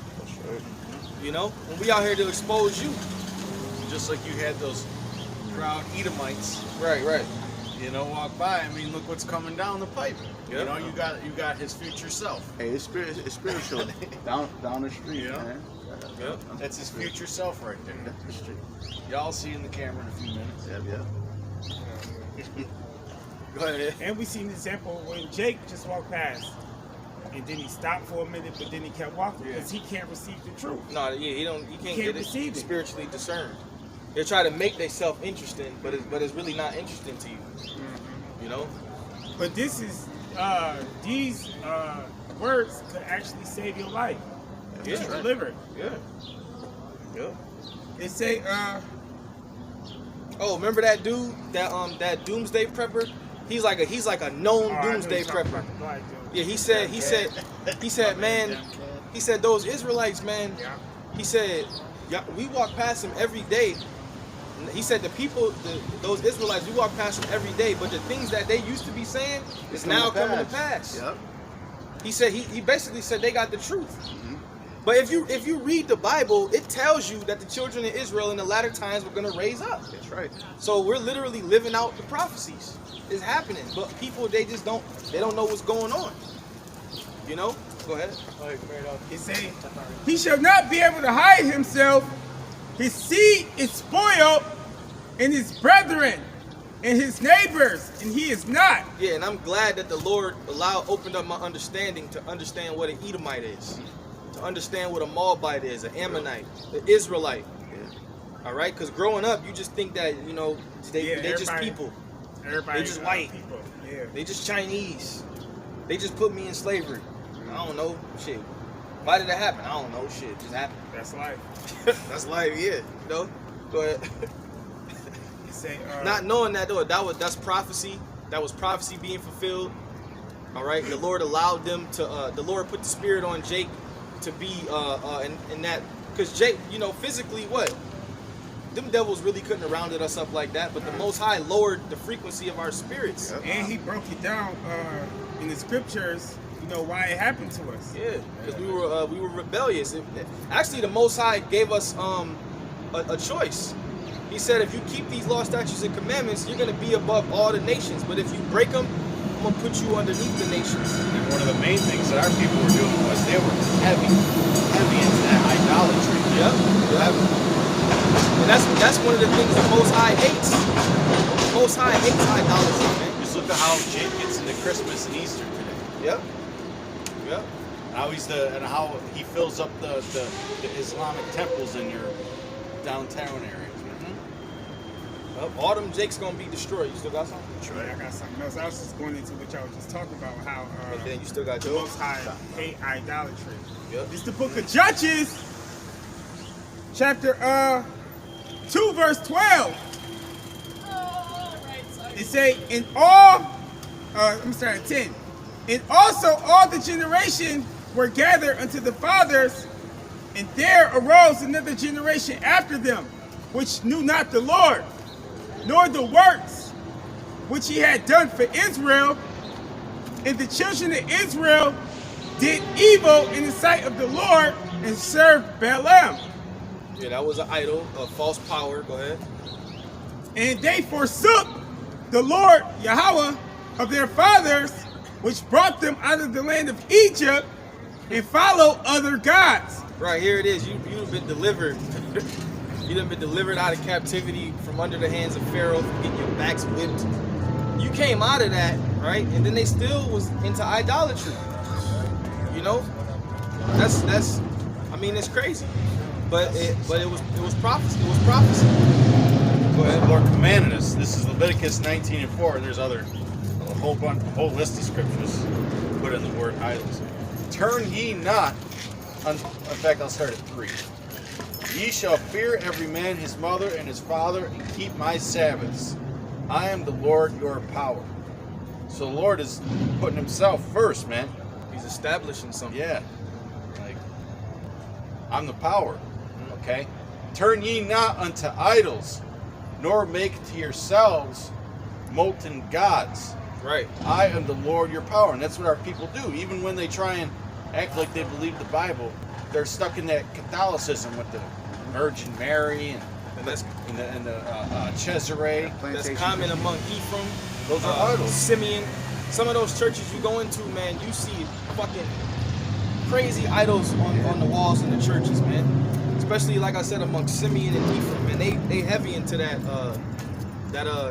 A: You know? And we out here to expose you.
C: Just like you had those proud Edomites,
A: Right.
C: you know, walk by. I mean, look what's coming down the pipe.
A: Yep.
C: You know, you got his future self.
B: Hey, it's spiritual. down the street,
C: Yeah.
B: man.
A: Yep.
C: That's his future self right there.
B: That's the street.
C: Y'all see in the camera in a few minutes.
B: Yeah.
A: Go ahead.
D: And we seen an example when Jake just walked past, and then he stopped for a minute, but then he kept walking because he can't receive the truth.
A: No, yeah, he can't get
D: receive
A: it
D: it.
A: spiritually discerned. They try to make themselves interesting, but it's really not interesting to you. You know?
D: But this is these words could actually save your life.
A: Yeah,
D: Just
A: right.
D: delivered.
A: Yeah. Yeah.
D: They say,
A: Oh, remember that dude, that doomsday prepper? He's like a known doomsday prepper. Yeah, he said, man, he said those Israelites, man.
D: Yeah.
A: He said, yeah, we walk past them every day. He said those Israelites, we walk past them every day, but the things that they used to be saying is now coming to pass.
B: Yep.
A: He said he basically said they got the truth.
B: Mm-hmm.
A: But if you read the Bible, it tells you that the children of Israel in the latter times were going to raise up.
B: That's right.
A: So we're literally living out the prophecies. It's happening, but people they don't know what's going on. You know? Go ahead.
D: He say, he shall not be able to hide himself. His seed is spoiled, and his brethren, and his neighbors, and he is not.
A: Yeah, and I'm glad that the Lord opened up my understanding to understand what an Edomite is, to understand what a Moabite is, an Ammonite, an Israelite.
B: Yeah.
A: All right, because growing up, you just think that they're just people.
D: Everybody,
A: They just white.
D: people. Yeah.
A: They just Chinese. They just put me in slavery. I don't know shit. Why did it happen? I don't know shit. It just happened.
D: That's life.
A: That's life, yeah. You know. Go ahead.
D: He say,
A: Not knowing that though, that's prophecy. That was prophecy being fulfilled. All right. The Lord allowed them to. The Lord put the spirit on Jake to be in that, because Jake, physically what? Them devils really couldn't have rounded us up like that, but the Most High lowered the frequency of our spirits.
B: Yep.
D: and he broke it down in the scriptures. Why it happened to us.
A: Yeah, because we were rebellious. Actually, the Most High gave us a choice. He said, if you keep these law, statutes, and commandments, you're going to be above all the nations. But if you break them, I'm going to put you underneath the nations.
C: And one of the main things that our people were doing was they were heavy into that idolatry.
A: Yep. And that's one of the things the Most High hates. The Most High hates idolatry, man.
C: Just look at how Jake gets into Christmas and Easter today.
A: Yep. Yep.
C: How he fills up the Islamic temples in your downtown areas.
A: All them Jake's gonna be destroyed. You still got something?
D: Sure. I got something else. I was just going into what y'all was just talking about, how
A: And then you still got
D: the
A: yours.
D: Most High hate idolatry.
A: Yep.
D: It's the book of Judges, chapter 2, verse 12. It say, 10. And also all the generation were gathered unto the fathers, and there arose another generation after them, which knew not the Lord, nor the works which he had done for Israel. And the children of Israel did evil in the sight of the Lord, and served Balaam.
A: Yeah, that was an idol, a false power. Go ahead.
D: And they forsook the Lord Yahweh of their fathers, which brought them out of the land of Egypt, and followed other gods.
A: Right, here it is. You've been delivered. You done been delivered out of captivity from under the hands of Pharaoh, from getting your backs whipped. You came out of that, right? And then they still was into idolatry. That's I mean, it's crazy. But it was prophecy. It was prophecy.
C: Go ahead. The Lord commanded us. This is Leviticus 19:4, and there's a whole list of scriptures put in the word idols. Turn ye not. In fact, I'll start at 3. Ye shall fear every man his mother and his father, and keep my Sabbaths. I am the Lord your power. So the Lord is putting himself first, man.
A: He's establishing something.
C: Yeah. Like, I'm the power. Okay? Turn ye not unto idols, nor make to yourselves molten gods.
A: Right.
C: I am the Lord your power. And that's what our people do. Even when they try and act like they believe the Bible, they're stuck in that Catholicism with the Virgin Mary and
A: that's
C: Cesare.
A: That's common among Ephraim.
C: Those are idols.
A: Simeon. Some of those churches you go into, man, you see fucking crazy idols on the walls in the churches, man. Especially, like I said, among Simeon and Ephraim, and they heavy into that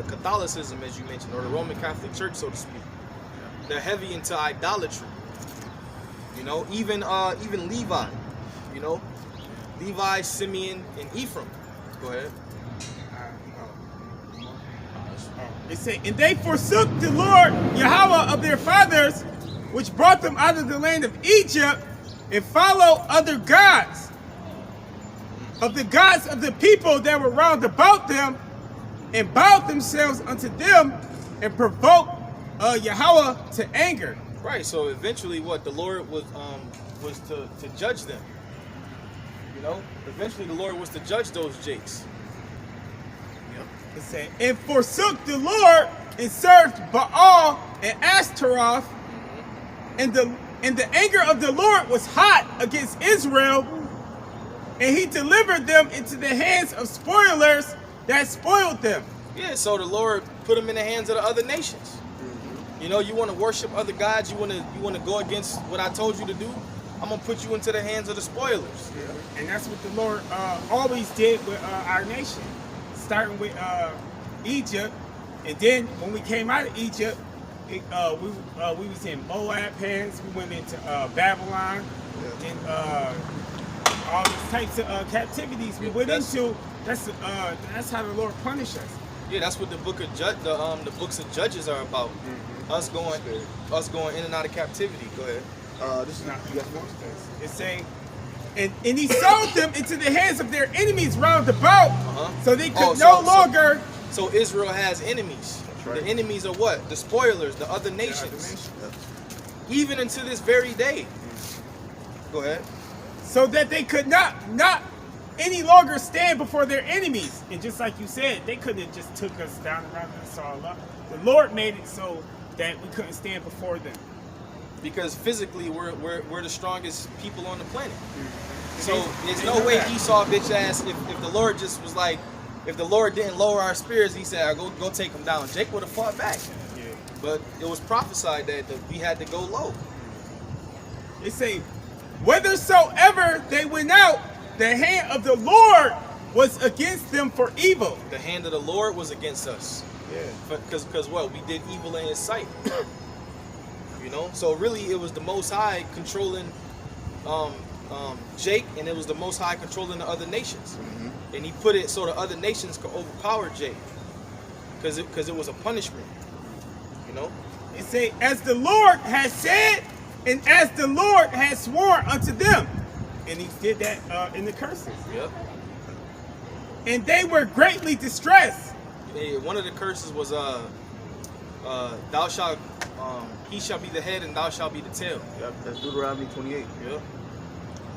A: Catholicism, as you mentioned, or the Roman Catholic Church, so to speak. They're heavy into idolatry. Even Levi. Levi, Simeon, and Ephraim. Go ahead.
D: It say, and they forsook the Lord Yahweh of their fathers, which brought them out of the land of Egypt, and followed other gods, of the gods of the people that were round about them, and bowed themselves unto them, and provoked Yahweh to anger.
A: Right. So eventually, what the Lord was to judge them. You know, eventually the Lord was to judge those jakes.
D: It said, and forsook the Lord and served Baal and Ashtaroth, and the anger of the Lord was hot against Israel, and he delivered them into the hands of spoilers that spoiled them.
A: Yeah, so the Lord put them in the hands of the other nations. You know, you want to worship other gods, you want to go against what I told you to do, I'm going to put you into the hands of the spoilers.
D: Yeah. And that's what the Lord always did with our nation, starting with Egypt, and then when we came out of Egypt, we was in Moab hands, we went into Babylon, and all these types of captivities we went into. That's how the Lord punished us.
A: Yeah, that's what the book of the books of Judges are about. Us going in and out of captivity. Go ahead.
B: This is not
D: you guys more. It's saying, and he sold them into the hands of their enemies round about, so they could no longer.
A: So Israel has enemies. Right. The enemies are what? The spoilers, the other nations. Even into this very day. Go ahead.
D: So that they could not any longer stand before their enemies. And just like you said, they couldn't have just took us down and rounded us all up. The Lord made it so that we couldn't stand before them.
A: Because physically, we're the strongest people on the planet. So there's no way Esau bitch ass, if the Lord just was like, if the Lord didn't lower our spirits, he said, go take him down. Jake would have fought back. Yeah. But it was prophesied that we had to go low.
D: They say, whithersoever they went out, the hand of the Lord was against them for evil.
A: The hand of the Lord was against us.
D: Yeah.
A: Because what? We did evil in his sight. You know? So really it was the Most High controlling Jake, and it was the Most High controlling the other nations. And he put it so the other nations could overpower Jake. Because it was a punishment. You know?
D: It say, as the Lord has said, and as the Lord has sworn unto them. And he did that in the curses.
A: Yep.
D: And they were greatly distressed.
A: Yeah, one of the curses was thou shalt he shall be the head and thou shalt be the tail.
B: Yep, that's Deuteronomy 28.
A: Yep.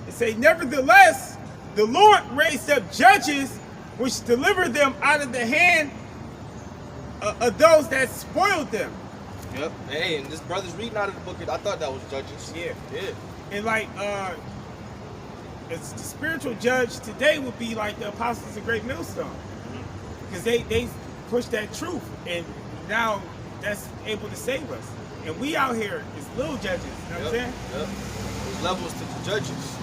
D: It say, nevertheless, the Lord raised up judges which delivered them out of the hand of those that spoiled them.
A: Yep. Hey, and this brother's reading out of the book. I thought that was Judges.
D: Yeah.
A: Yeah.
D: And like it's the spiritual judge today would be like the apostles of Great Millstone. Because they push that truth, and now that's able to save us. And we out here is little judges, you know what I'm saying?
A: Yep. There's levels to the judges.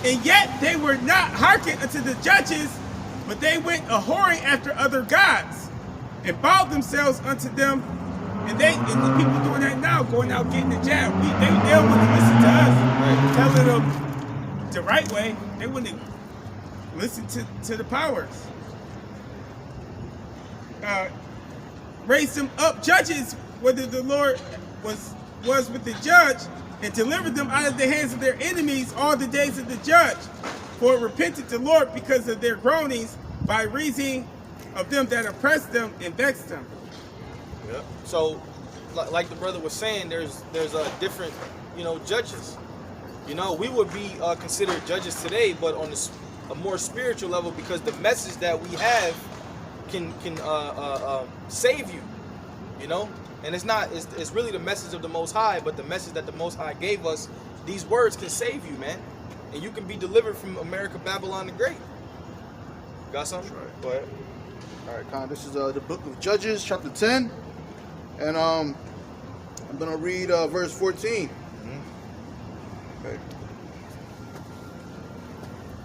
D: and yet they were not hearkened unto the judges, but they went a-whoring after other gods, and bowed themselves unto them. And the people doing that now, going out getting the jab, they don't want to listen to us, telling them the right way. They want to listen to the powers. Raised them up judges, whether the Lord was with the judge, and delivered them out of the hands of their enemies all the days of the judge. For it repented the Lord because of their groanings, by reason of them that oppressed them and vexed them.
A: Yep. So, like the brother was saying, there's different, judges. We would be considered judges today, but on a more spiritual level, because the message that we have can save you. And it's really the message of the Most High, but the message that the Most High gave us, these words can save you, man, and you can be delivered from America, Babylon the Great. Got something?
B: Right. Go ahead. All right, Con. This is the book of Judges, chapter 10, and I'm gonna read verse 14.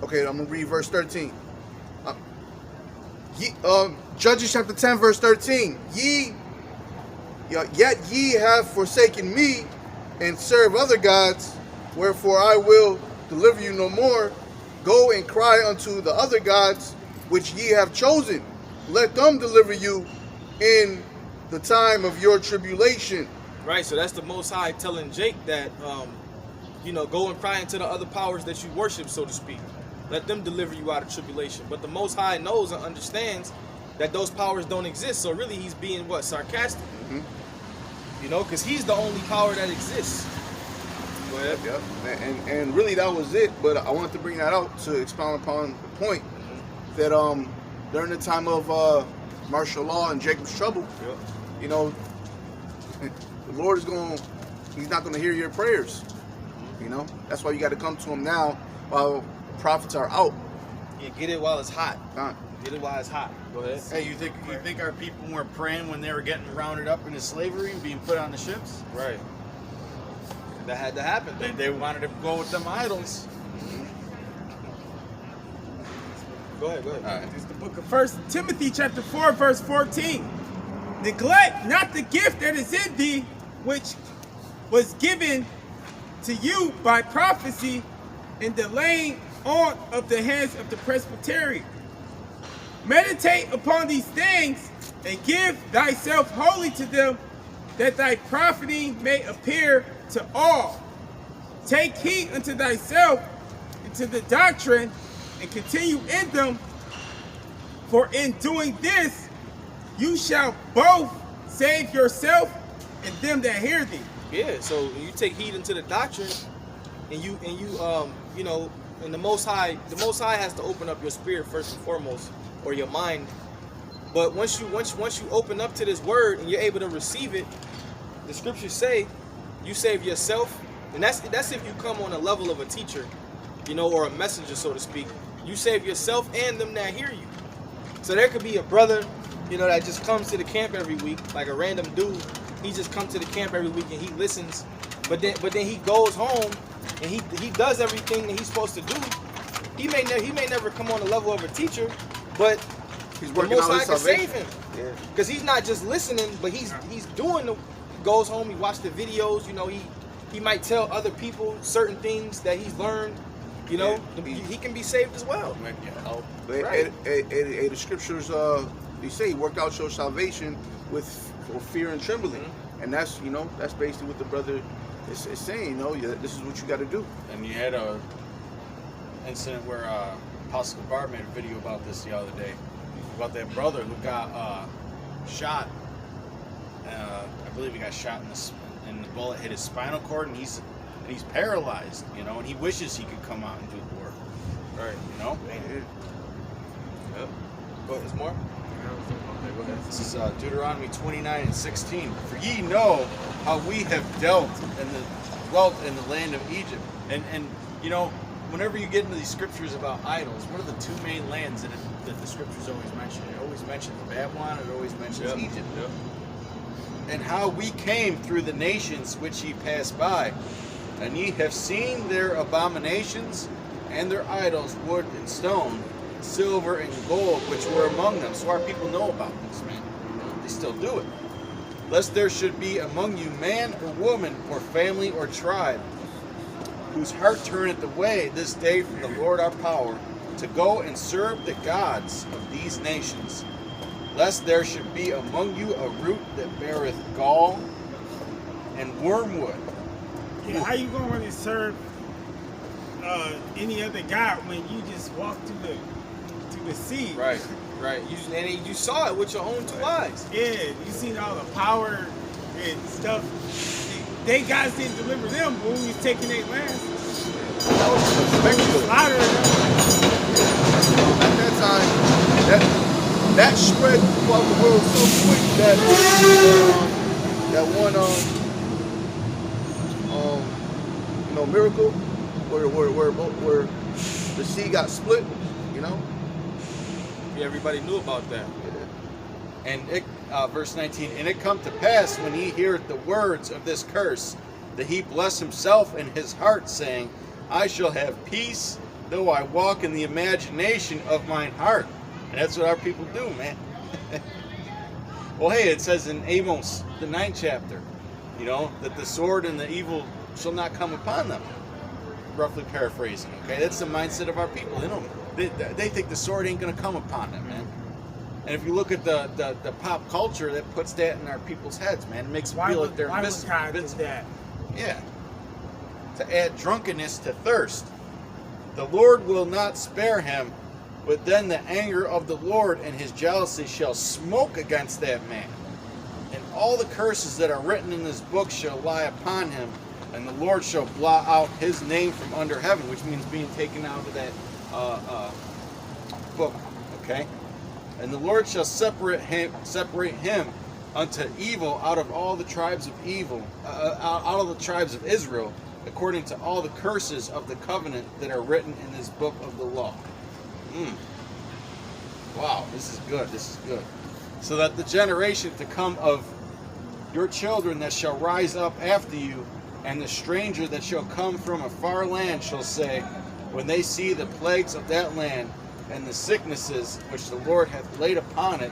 B: Okay, I'm gonna read verse 13. Judges chapter 10, verse 13. Yet ye have forsaken me, and serve other gods, wherefore I will deliver you no more. Go and cry unto the other gods which ye have chosen, let them deliver you in the time of your tribulation.
A: Right, so that's the Most High telling Jake that, go and cry into the other powers that you worship, so to speak. Let them deliver you out of tribulation. But the Most High knows and understands that those powers don't exist. So really, he's being, sarcastic?
B: Mm-hmm.
A: Because he's the only power that exists. Go ahead.
B: Yep. And really, that was it. But I wanted to bring that out to expound upon the point that during the time of martial law and Jacob's trouble, the Lord he's not going to hear your prayers. That's why you got to come to him now while prophets are out.
A: Yeah, get it while it's hot. Get it while it's hot. Go ahead.
C: Hey, you think our people weren't praying when they were getting rounded up into slavery and being put on the ships?
A: Right. That had to happen.
C: They wanted to go with them idols.
A: Go ahead.
C: All right.
D: It's the book of 1 Timothy chapter 4, verse 14. Neglect not the gift that is in thee, which was given to you by prophecy in the laying on of the hands of the presbytery. Meditate upon these things and give thyself wholly to them, that thy profiting may appear to all. Take heed unto thyself and to the doctrine, and continue in them, for in doing this you shall both save yourself and them that hear thee.
A: Yeah, so you take heed into the doctrine, and and the Most High has to open up your spirit first and foremost, or your mind. But once you open up to this word and you're able to receive it, the scriptures say you save yourself, and that's if you come on a level of a teacher, or a messenger, so to speak. You save yourself and them that hear you. So there could be a brother, that just comes to the camp every week, like a random dude. He just comes to the camp every week and he listens, but then he goes home and he does everything that he's supposed to do. He may never come on the level of a teacher, but
B: He's
A: the
B: working
A: Most
B: on
A: High
B: his
A: can
B: salvation.
A: save him, because he's not just listening, but he's doing the. Goes home, he watch the videos. He might tell other people certain things that he's learned. He can be saved as well. Right.
B: The scriptures, they say, work out your salvation with fear and trembling.
A: Mm-hmm.
B: And that's, that's basically what the brother is saying, this is what you got to do.
C: And you had a incident where Apostle Bar made a video about this the other day, about that brother who got shot. I believe he got shot and the bullet hit his spinal cord, and he's paralyzed, and he wishes he could come out and do the work.
A: Right. Yep. Go ahead, there's more? Okay, go ahead.
C: This is Deuteronomy 29:16. For ye know how we have dwelt in the land of Egypt. And whenever you get into these scriptures about idols, what are the two main lands that the scriptures always mention? It always mentions Babylon, it always mentions Egypt.
A: Yep.
C: And how we came through the nations which ye passed by, and ye have seen their abominations and their idols, wood and stone, silver and gold, which were among them. So our people know about this, man. They still do it. Lest there should be among you man or woman or family or tribe, whose heart turneth away this day from the Lord our power, to go and serve the gods of these nations. Lest there should be among you a root that beareth gall and wormwood.
D: Yeah, how you going to serve any other god when you just walk to the sea?
A: Right. You saw it with your own two eyes.
D: Yeah, you seen all the power and stuff. They guys didn't deliver them when we was taking their lands.
B: That was spectacle.
D: Slaughtering them.
B: At that time, that spread throughout the world so quick that one miracle where the sea got split,
A: Yeah, everybody knew about that.
C: And it, verse 19, and it come to pass when he heareth the words of this curse, that he bless himself in his heart, saying, I shall have peace, though I walk in the imagination of mine heart. And that's what our people do, man. Well, hey, it says in Amos, the 9th chapter, that the sword and the evil shall not come upon them. Roughly paraphrasing, okay? That's the mindset of our people. They think the sword ain't going to come upon them, man. And if you look at the pop culture, that puts that in our people's heads, man. It makes them feel like they're invincible. Yeah. To add drunkenness to thirst. The Lord will not spare him, but then the anger of the Lord and his jealousy shall smoke against that man. And all the curses that are written in this book shall lie upon him, and the Lord shall blot out his name from under heaven, which means being taken out of that book. Okay? And the Lord shall separate him unto evil out of all the tribes of out of the tribes of Israel, according to all the curses of the covenant that are written in this book of the law. Wow, this is good. This is good. So that the generation to come of your children that shall rise up after you, and the stranger that shall come from a far land shall say, when they see the plagues of that land, and the sicknesses which the Lord hath laid upon it,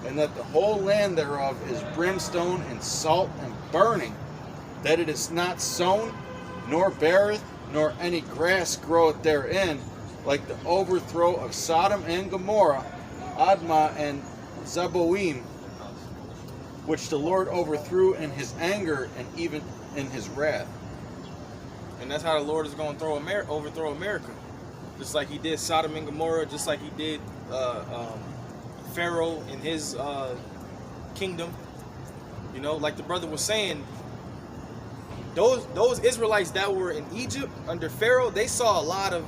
C: and that the whole land thereof is brimstone and salt and burning, that it is not sown, nor beareth, nor any grass groweth therein, like the overthrow of Sodom and Gomorrah, Admah and Zeboim, which the Lord overthrew in his anger and even in his wrath.
A: And that's how the Lord is going to overthrow America. Just like he did Sodom and Gomorrah, just like he did Pharaoh in his kingdom. You know, like the brother was saying, those Israelites that were in Egypt under Pharaoh, they saw a lot of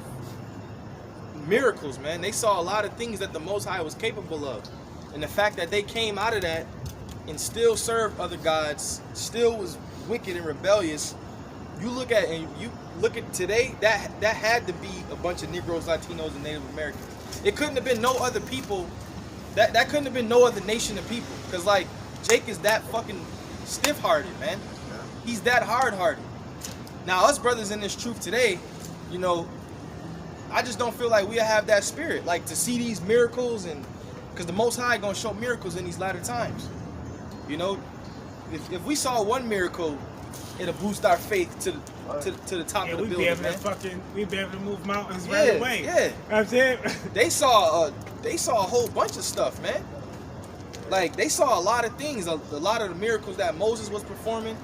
A: miracles, man. They saw a lot of things that the Most High was capable of. And the fact that they came out of that and still served other gods, still was wicked and rebellious. You look at today, that had to be a bunch of Negroes, Latinos, and Native Americans. It couldn't have been no other people. That couldn't have been no other nation of people. Because like Jake is that fucking stiff-hearted, man. He's that hard-hearted. Now us brothers in this truth today, you know, I just don't feel like we have that spirit, like to see these miracles, and because the Most High gonna show miracles in these latter times. You know, if we saw one miracle, it'll boost our faith to the top of the building, man.
D: We'd be able to move mountains right away.
A: Yeah,
D: you know what I'm saying?
A: They saw a whole bunch of stuff, man. Like they saw a lot of things, a lot of the miracles that Moses was performing.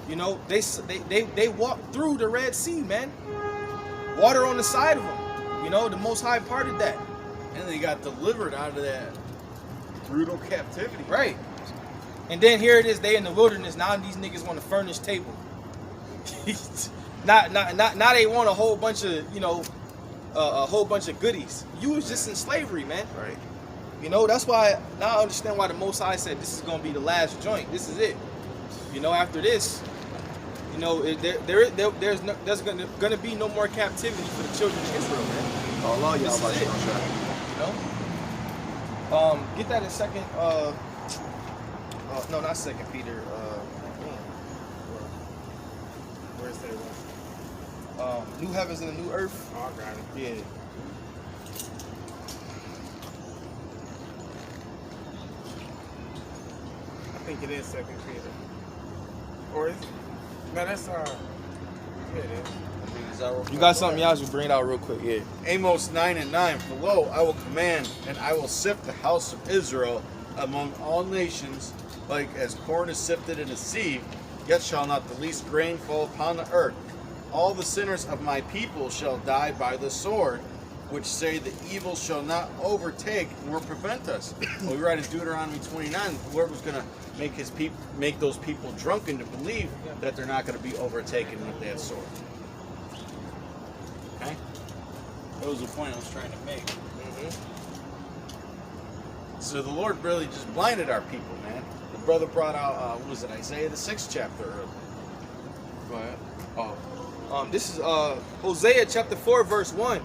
A: You know, they walked through the Red Sea, man. Water on the side of them. You know, the Most High parted that.
C: And they got delivered out of that brutal captivity.
A: Right. And then here it is, they in the wilderness. Now these niggas want a furnished table. Now they want a whole bunch of, you know, a whole bunch of goodies. You was just in slavery, man.
C: Right.
A: You know, that's why now I understand why the Most High said this is gonna be the last joint. This is it. You know, after this, you know, there's gonna be no more captivity for the children of Israel, man.
B: Allah,
A: This is it. You know? Get that in second. No, not second Peter.
D: Where's that one?
A: New heavens and a new earth.
D: Oh, I got it.
A: Yeah.
D: I think it is second Peter. Or is it? No, that's yeah, it is.
A: You got something else? You bring it out real quick. Yeah.
C: Amos 9:9. For lo, I will command, and I will sift the house of Israel among all nations, like as corn is sifted in a sieve, yet shall not the least grain fall upon the earth. All the sinners of my people shall die by the sword, which say the evil shall not overtake nor prevent us. Well, we read in Deuteronomy 29, the Lord was going to make those people drunken to believe that they're not going to be overtaken with that sword. Okay? That was the point I was trying to make. So the Lord really just blinded our people, man. The brother brought out, what was it, Isaiah the 6th chapter earlier. Go ahead.
A: This is Hosea chapter 4, verse 1.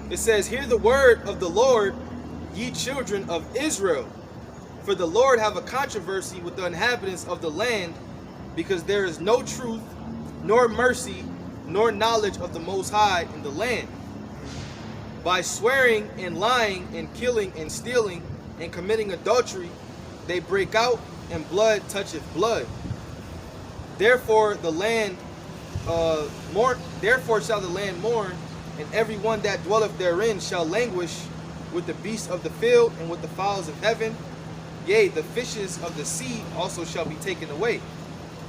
A: It says, "Hear the word of the Lord, ye children of Israel. For the Lord have a controversy with the inhabitants of the land, because there is no truth, nor mercy, nor knowledge of the Most High in the land. By swearing and lying and killing and stealing and committing adultery, they break out, and blood toucheth blood. Therefore the land Therefore shall the land mourn, and every one that dwelleth therein shall languish, with the beasts of the field and with the fowls of heaven. Yea, the fishes of the sea also shall be taken away.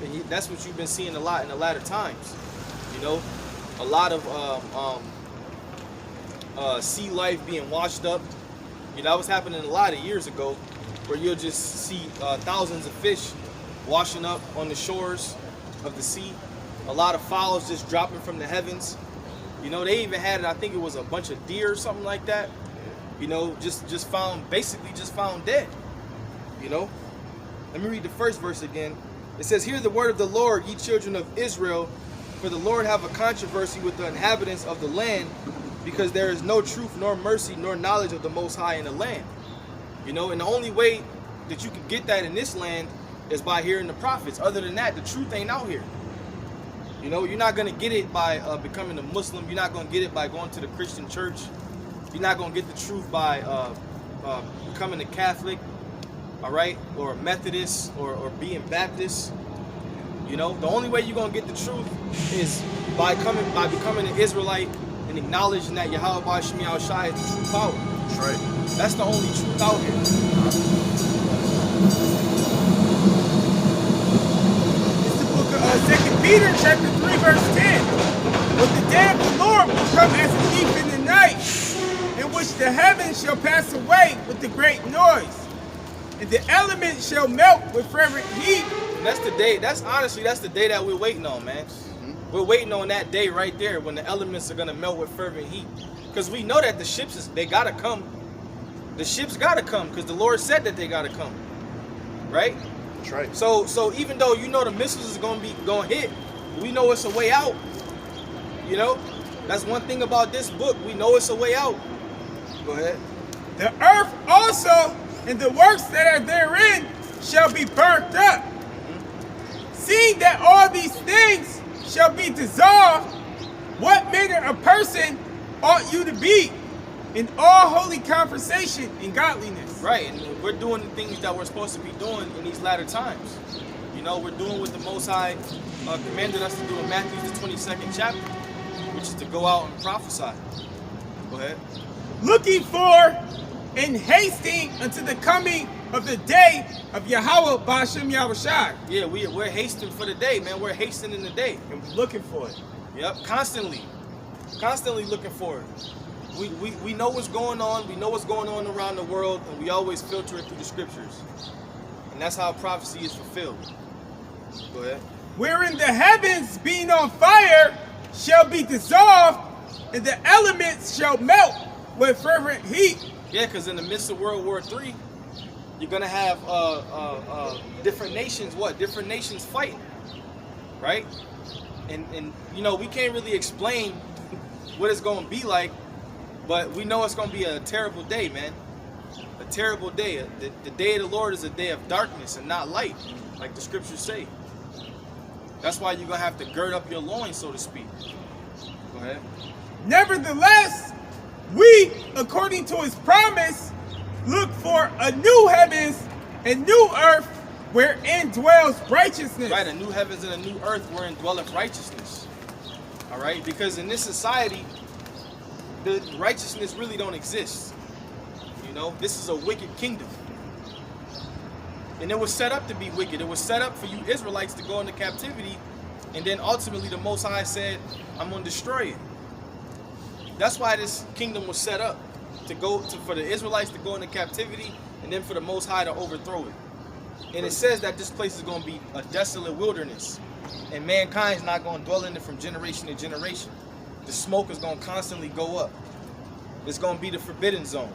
A: And that's what you've been seeing a lot in the latter times. You know, a lot of sea life being washed up. You know, that was happening a lot of years ago, where you'll just see thousands of fish washing up on the shores of the sea. A lot of fowls just dropping from the heavens. You know, they even had it, I think it was a bunch of deer or something like that. You know, just found dead. You know, let me read the first verse again. It says, "Hear the word of the Lord, ye children of Israel, for the Lord have a controversy with the inhabitants of the land, because there is no truth, nor mercy, nor knowledge of the Most High in the land." You know, and the only way that you can get that in this land is by hearing the prophets. Other than that, the truth ain't out here. You know, you're not going to get it by becoming a Muslim. You're not going to get it by going to the Christian church. You're not going to get the truth by becoming a Catholic, all right, or a Methodist, or being Baptist. You know, the only way you're going to get the truth is by becoming an Israelite and acknowledging that Yahweh Ba'Shem Yahushua is the true power.
B: That's right.
A: That's the only truth out here.
D: It's the book of 2 Peter chapter 3 verse 10. But the day of the Lord will come as a thief in the night, in which the heavens shall pass away with a great noise, and the elements shall melt with fervent heat.
A: And that's the day, that's the day that we're waiting on, man. We're waiting on that day right there when the elements are going to melt with fervent heat. Because we know that the ships, they got to come. The ships got to come because the Lord said that they got to come. Right?
B: That's right.
A: So even though you know the missiles is going to hit, we know it's a way out. You know? That's one thing about this book. We know it's a way out. Go ahead.
D: The earth also and the works that are therein shall be burnt up. Seeing that all these things shall be dissolved, what manner of person ought you to be in all holy conversation and godliness?
A: Right, and we're doing the things that we're supposed to be doing in these latter times. You know, we're doing what the Most High commanded us to do in Matthew the 22nd chapter, which is to go out and prophesy. Go ahead.
D: Looking for and hasting unto the coming of the day of Yahweh Ba'Shem Yahushua.
A: Yeah, we're hasting for the day, man. We're hastening the day.
D: And we're looking for it.
A: Yep, constantly looking for it. We know what's going on. We know what's going on around the world, and we always filter it through the scriptures. And that's how prophecy is fulfilled. Go ahead.
D: Wherein the heavens being on fire shall be dissolved, and the elements shall melt with fervent heat.
A: Yeah, because in the midst of World War III, you're gonna have different nations. Different nations fighting, right? And you know, we can't really explain what it's gonna be like, but we know it's gonna be a terrible day, man. A terrible day. The day of the Lord is a day of darkness and not light, like the scriptures say. That's why you're gonna have to gird up your loins, so to speak. Go ahead.
D: Nevertheless, we, according to his promise, look for a new heavens and new earth wherein dwells righteousness.
A: Right, a new heavens and a new earth wherein dwelleth righteousness. All right, because in this society, the righteousness really don't exist. You know, this is a wicked kingdom. And it was set up to be wicked. It was set up for you Israelites to go into captivity, and then ultimately the Most High said, I'm going to destroy it. That's why this kingdom was set up, for the Israelites to go into captivity, and then for the Most High to overthrow it. And it says that this place is going to be a desolate wilderness, and mankind's not going to dwell in it from generation to generation. The smoke is going to constantly go up. It's going to be the forbidden zone.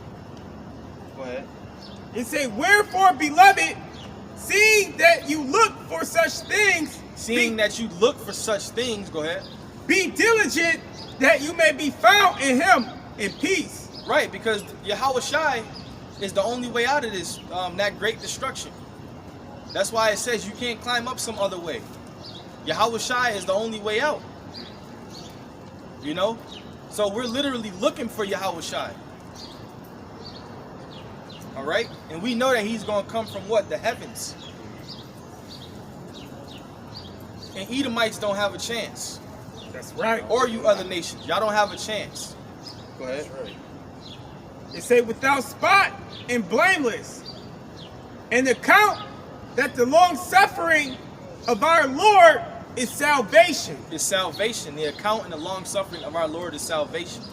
A: Go ahead.
D: It say, wherefore, beloved, seeing that you look for such things,
A: Go ahead.
D: Be diligent that you may be found in him in peace.
A: Right, because Yahushua is the only way out of this, that great destruction. That's why it says you can't climb up some other way. Yahushua is the only way out. You know? So we're literally looking for Yahushua. All right? And we know that he's going to come from what? The heavens. And Edomites don't have a chance.
D: That's right.
A: Or you other nations. Y'all don't have a chance. Go ahead.
B: That's right.
D: It say without spot and blameless. And account that the long suffering of our Lord is salvation.
A: It's salvation. The account and the long suffering of our Lord is salvation.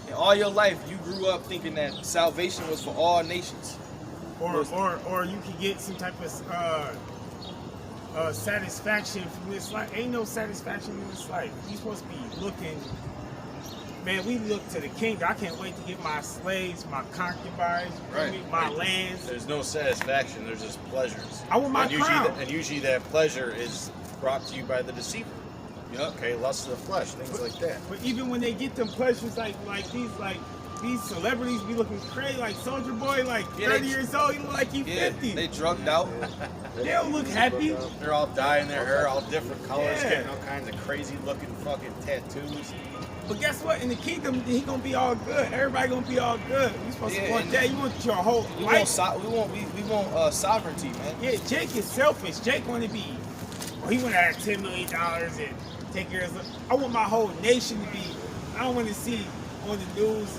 A: In all your life, you grew up thinking that salvation was for all nations.
D: Or you could get some type of satisfaction from this life. Ain't no satisfaction in this life. You supposed to be looking. Man, we look to the kingdom. I can't wait to get my slaves, my concubines, my lands.
C: There's no satisfaction. There's just pleasures.
D: I want my crown.
C: And usually that pleasure is brought to you by the deceiver.
A: Yep.
C: Okay, lust of the flesh, things like that.
D: But even when they get them pleasures, like these celebrities be looking crazy, like Soldier Boy, like 30 years old, he look like he's 50.
A: They drugged out.
D: They don't look happy.
C: They're all dyeing their hair all different colors, getting all kinds of crazy looking fucking tattoos.
D: But guess what? In the kingdom, he gonna be all good. Everybody gonna be all good. You supposed to want that. You want your whole life.
A: We want sovereignty, man.
D: Yeah, Jake is selfish. Jake want to be. Well, he want to have $10 million and take care of. I want my whole nation to be. I don't want to see on the news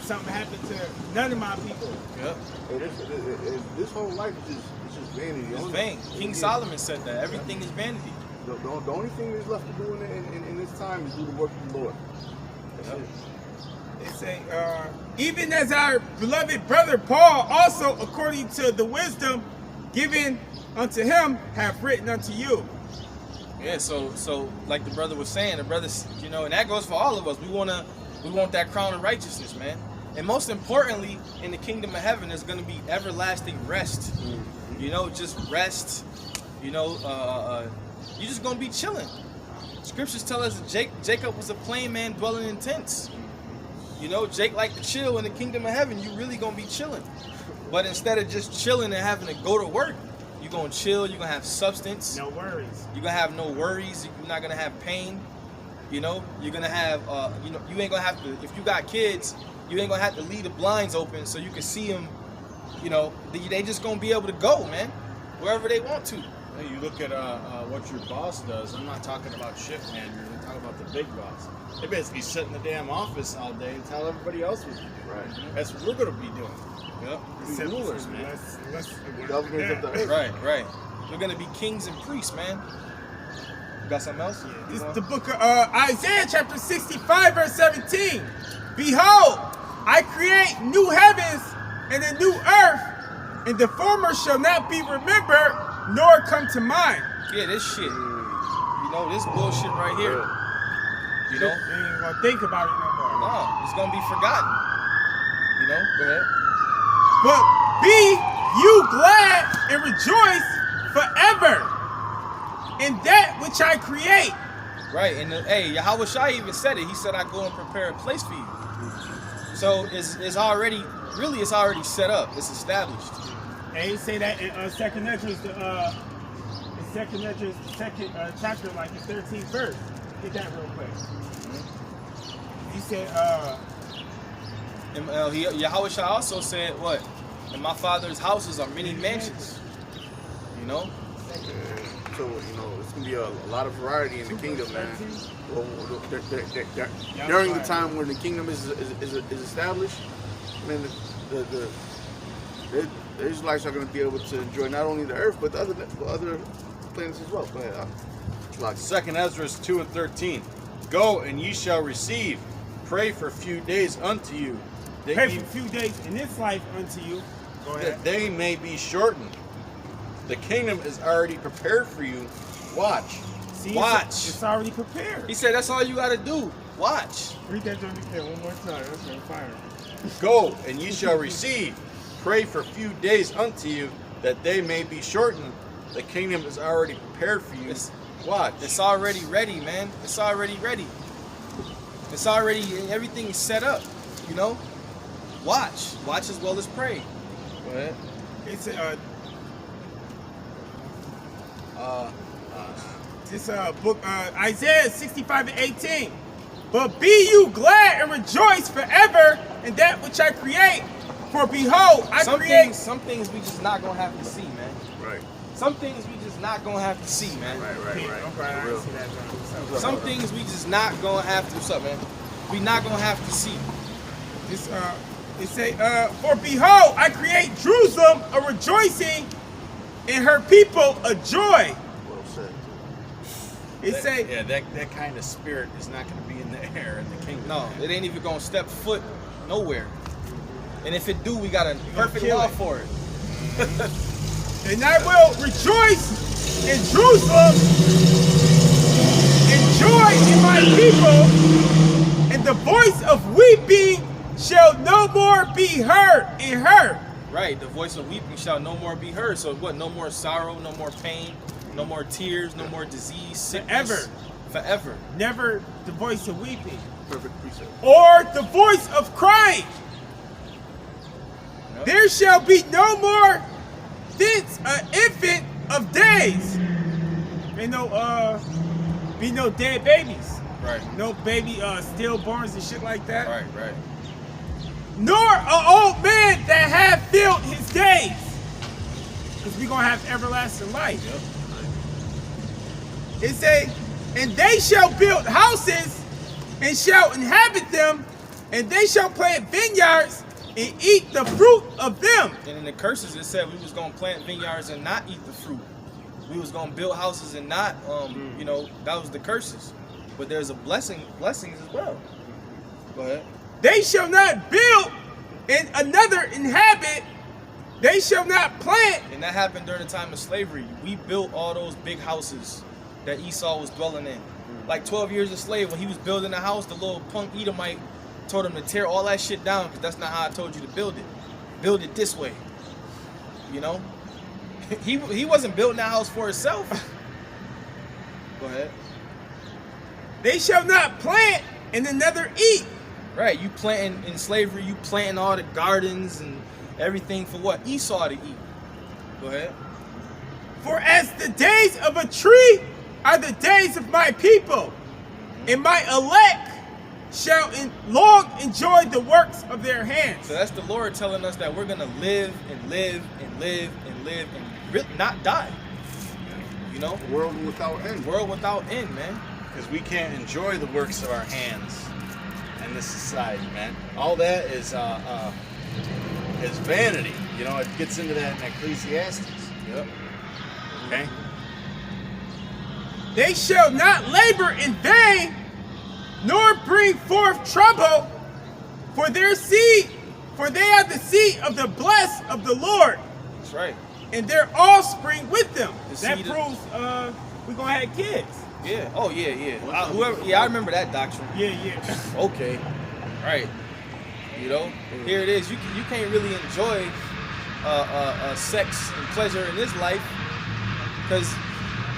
D: something happen to none of my people.
A: Yep.
B: This whole life is just vanity.
A: It's vain. King Solomon said that everything is vanity.
B: The only thing that's left to do in this time is do the work of the Lord. That's it.
D: They say, even as our beloved brother Paul also, according to the wisdom given unto him, have written unto you.
A: Yeah, so like the brother was saying, the brothers, and that goes for all of us. We want that crown of righteousness, man. And most importantly, in the kingdom of heaven, there's going to be everlasting rest. Just rest. You're just going to be chilling. Scriptures tell us that Jacob was a plain man dwelling in tents. Jake liked to chill in the kingdom of heaven. You really going to be chilling. But instead of just chilling and having to go to work, you're going to chill. You're going to have substance.
D: No worries.
A: You're going to have no worries. You're not going to have pain. You're going to have, you ain't going to have to, if you got kids, you ain't going to have to leave the blinds open so you can see them. They just going to be able to go, man, wherever they want to.
C: Hey, you look at what your boss does. I'm not talking about shift managers. I'm talking about the big boss. They basically sit in the damn office all day and tell everybody else what to do.
B: Right.
C: That's what we're going to be doing.
A: Yep.
C: We're rulers, man.
B: Governors of the earth.
A: Right. We're going to be kings and priests, man. You got something else?
D: Yeah, this is the book of Isaiah chapter 65 verse 17. Behold, I create new heavens and a new earth, and the former shall not be remembered, nor come to mind.
A: Yeah, this shit. This bullshit right here.
D: You ain't gonna think about it no more.
A: No, it's gonna be forgotten. Go ahead.
D: But be you glad and rejoice forever in that which I create.
A: Right, and Yahweh Shai even said it. He said, I go and prepare a place for you. So it's already set up. It's established.
D: And he say that in Second Ezra's, second chapter, like the 13th verse. Get that real quick. He said,
A: Yahweh Shai also said what? In my father's houses are many mansions.
B: So it's gonna be a lot of variety in the kingdom, man. During the time when the kingdom is established, man, the Israelites are going to be able to enjoy not only the earth but other planets as well. Go ahead.
C: 2 Ezra 2:13. Go and ye shall receive. Pray for a few days unto you.
D: Pray for a few days in this life unto you. Go ahead.
C: That they may be shortened. The kingdom is already prepared for you. Watch.
D: See,
A: Watch.
D: It's already prepared.
A: He said that's all you got to do. Watch.
D: Read that one more time. That's on fire.
C: Go and ye shall receive. Pray for a few days unto you, that they may be shortened. The kingdom is already prepared for you. Watch.
A: It's already ready, man. It's already ready. It's already, everything is set up. Watch. Watch as well as pray. Go ahead.
D: It's this book, Isaiah 65:18. But be you glad and rejoice forever in that which I create. For behold, I create.
A: Some things we just not gonna have to see, man.
B: Right.
A: Some things we just not gonna have to see, man.
B: Right.
A: Some things we just not gonna have to. What's up, man? We not gonna have to see.
D: This It say, for behold, I create Jerusalem a rejoicing, and her people a joy.
B: Well said.
D: It say,
C: yeah, that kind of spirit is not going to be in the air in the kingdom.
A: No, it ain't even gonna step foot nowhere. And if it do, we got a perfect
D: kill
A: law
D: it.
A: for it.
D: and I will rejoice in Jerusalem, and joy in my people, and the voice of weeping shall no more be heard in her.
A: Right, the voice of weeping shall no more be heard. So what? No more sorrow, no more pain, no more tears, no more disease, sickness. Forever.
D: Never the voice of weeping.
B: Perfect precept.
D: Or the voice of crying.
A: Yep.
D: There shall be no more thence an infant of days. Ain't no be no dead babies.
A: Right.
D: No baby stillborns and shit like that.
A: Right.
D: Nor an old man that have filled his days. Because we gonna have everlasting life.
A: Yep.
D: It say, and they shall build houses and shall inhabit them, and they shall plant vineyards and eat the fruit of them.
A: And in the curses, it said we was gonna plant vineyards and not eat the fruit. We was gonna build houses and not, you know, that was the curses. But there's a blessings as well. Go ahead.
D: They shall not build and another inhabit. They shall not plant.
A: And that happened during the time of slavery. We built all those big houses that Esau was dwelling in. Like 12 years a slave, when he was building the house, the little punk Edomite told him to tear all that shit down because that's not how I told you to build it. Build it this way. You know? He wasn't building that house for himself. Go ahead.
D: They shall not plant and another eat.
A: Right, you planting in slavery, you planting all the gardens and everything for what? Esau to eat. Go ahead.
D: For as the days of a tree are the days of my people, and my elect shall long enjoy the works of their hands.
A: So that's the Lord telling us that we're gonna live and live and live and live and not die. You know?
B: World without end.
A: World without end, man.
C: Because we can't enjoy the works of our hands in this society, man. All that is vanity. You know, it gets into that in Ecclesiastes.
A: Yep.
C: Okay?
D: They shall not labor in vain, nor bring forth trouble for their seed, for they are the seed of the blessed of the Lord,
A: That's right.
D: and their offspring with them.
A: The
D: That
A: seed of-
D: proves we're gonna have kids.
A: Yeah. Oh yeah. I remember that doctrine.
D: Yeah.
A: Okay. Right. You know, here it is. You can't really enjoy sex and pleasure in this life because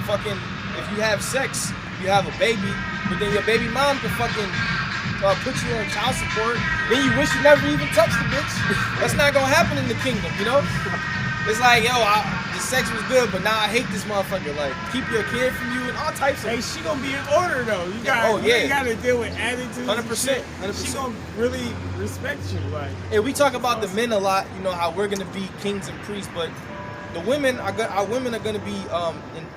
A: fucking if you have sex, you have a baby, but then your baby mom can fucking put you on child support. Then you wish you never even touched the bitch. That's not gonna happen in the kingdom, you know. It's like, yo, the sex was good, but now I hate this motherfucker. Like, keep your kid from you and all types of.
D: Hey, she gonna be in order though. You gotta deal with attitudes.
A: 100%.
D: She gonna really respect you, like.
A: And we talk about the men a lot, you know, how we're gonna be kings and priests, but the women our women are gonna be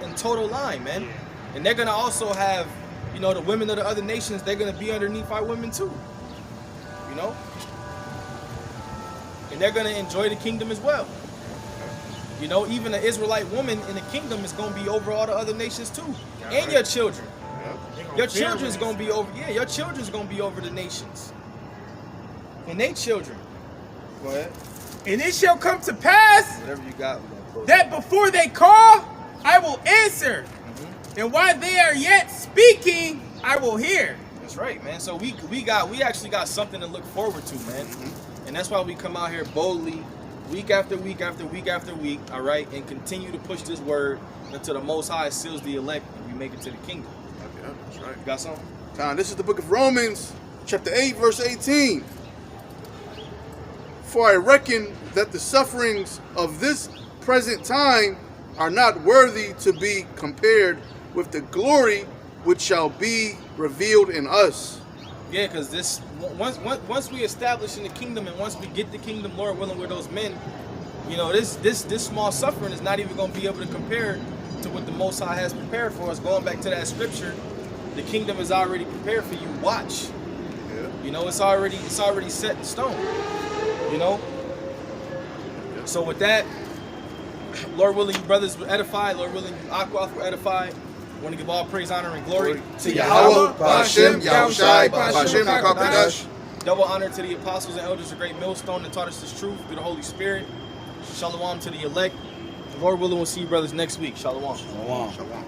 A: in total line, man. And they're gonna also have, you know, the women of the other nations. They're gonna be underneath our women too, you know. And they're gonna enjoy the kingdom as well. You know, even an Israelite woman in the kingdom is gonna be over all the other nations too, and your children. Your children's gonna be over. Yeah, your children's gonna be over the nations, and they children. Go ahead.
D: And it shall come to pass
A: Whatever you got, we're gonna close.
D: that before they call, I will answer, and while they are yet speaking, I will hear.
A: That's right, man. So we actually got something to look forward to, man. And that's why we come out here boldly, week after week after week after week, all right, and continue to push this word until the Most High seals the elect and we make it to the kingdom.
B: Yeah, that's right.
A: You got something?
B: Time. This is the book of Romans, chapter 8, verse 18. For I reckon that the sufferings of this present time are not worthy to be compared with the glory which shall be revealed in us.
A: Yeah, because this once we establish in the kingdom and once we get the kingdom, Lord willing, with those men, you know, this small suffering is not even going to be able to compare to what the Most High has prepared for us. Going back to that scripture, the kingdom is already prepared for you. Watch.
B: Yeah.
A: You know, it's already set in stone. You know? So with that, Lord willing, you brothers were edified. Lord willing, you Aquaf were edified. I want to give all praise, honor, and glory to
B: Yahweh, Ba'ashem, Yahushai, Ba'ashem, HaKadosh.
A: Double honor to the apostles and elders of Great Millstone that taught us this truth through the Holy Spirit. Shalom to the elect. Lord willing, we'll see you brothers next week. Shalom.
B: Shalom.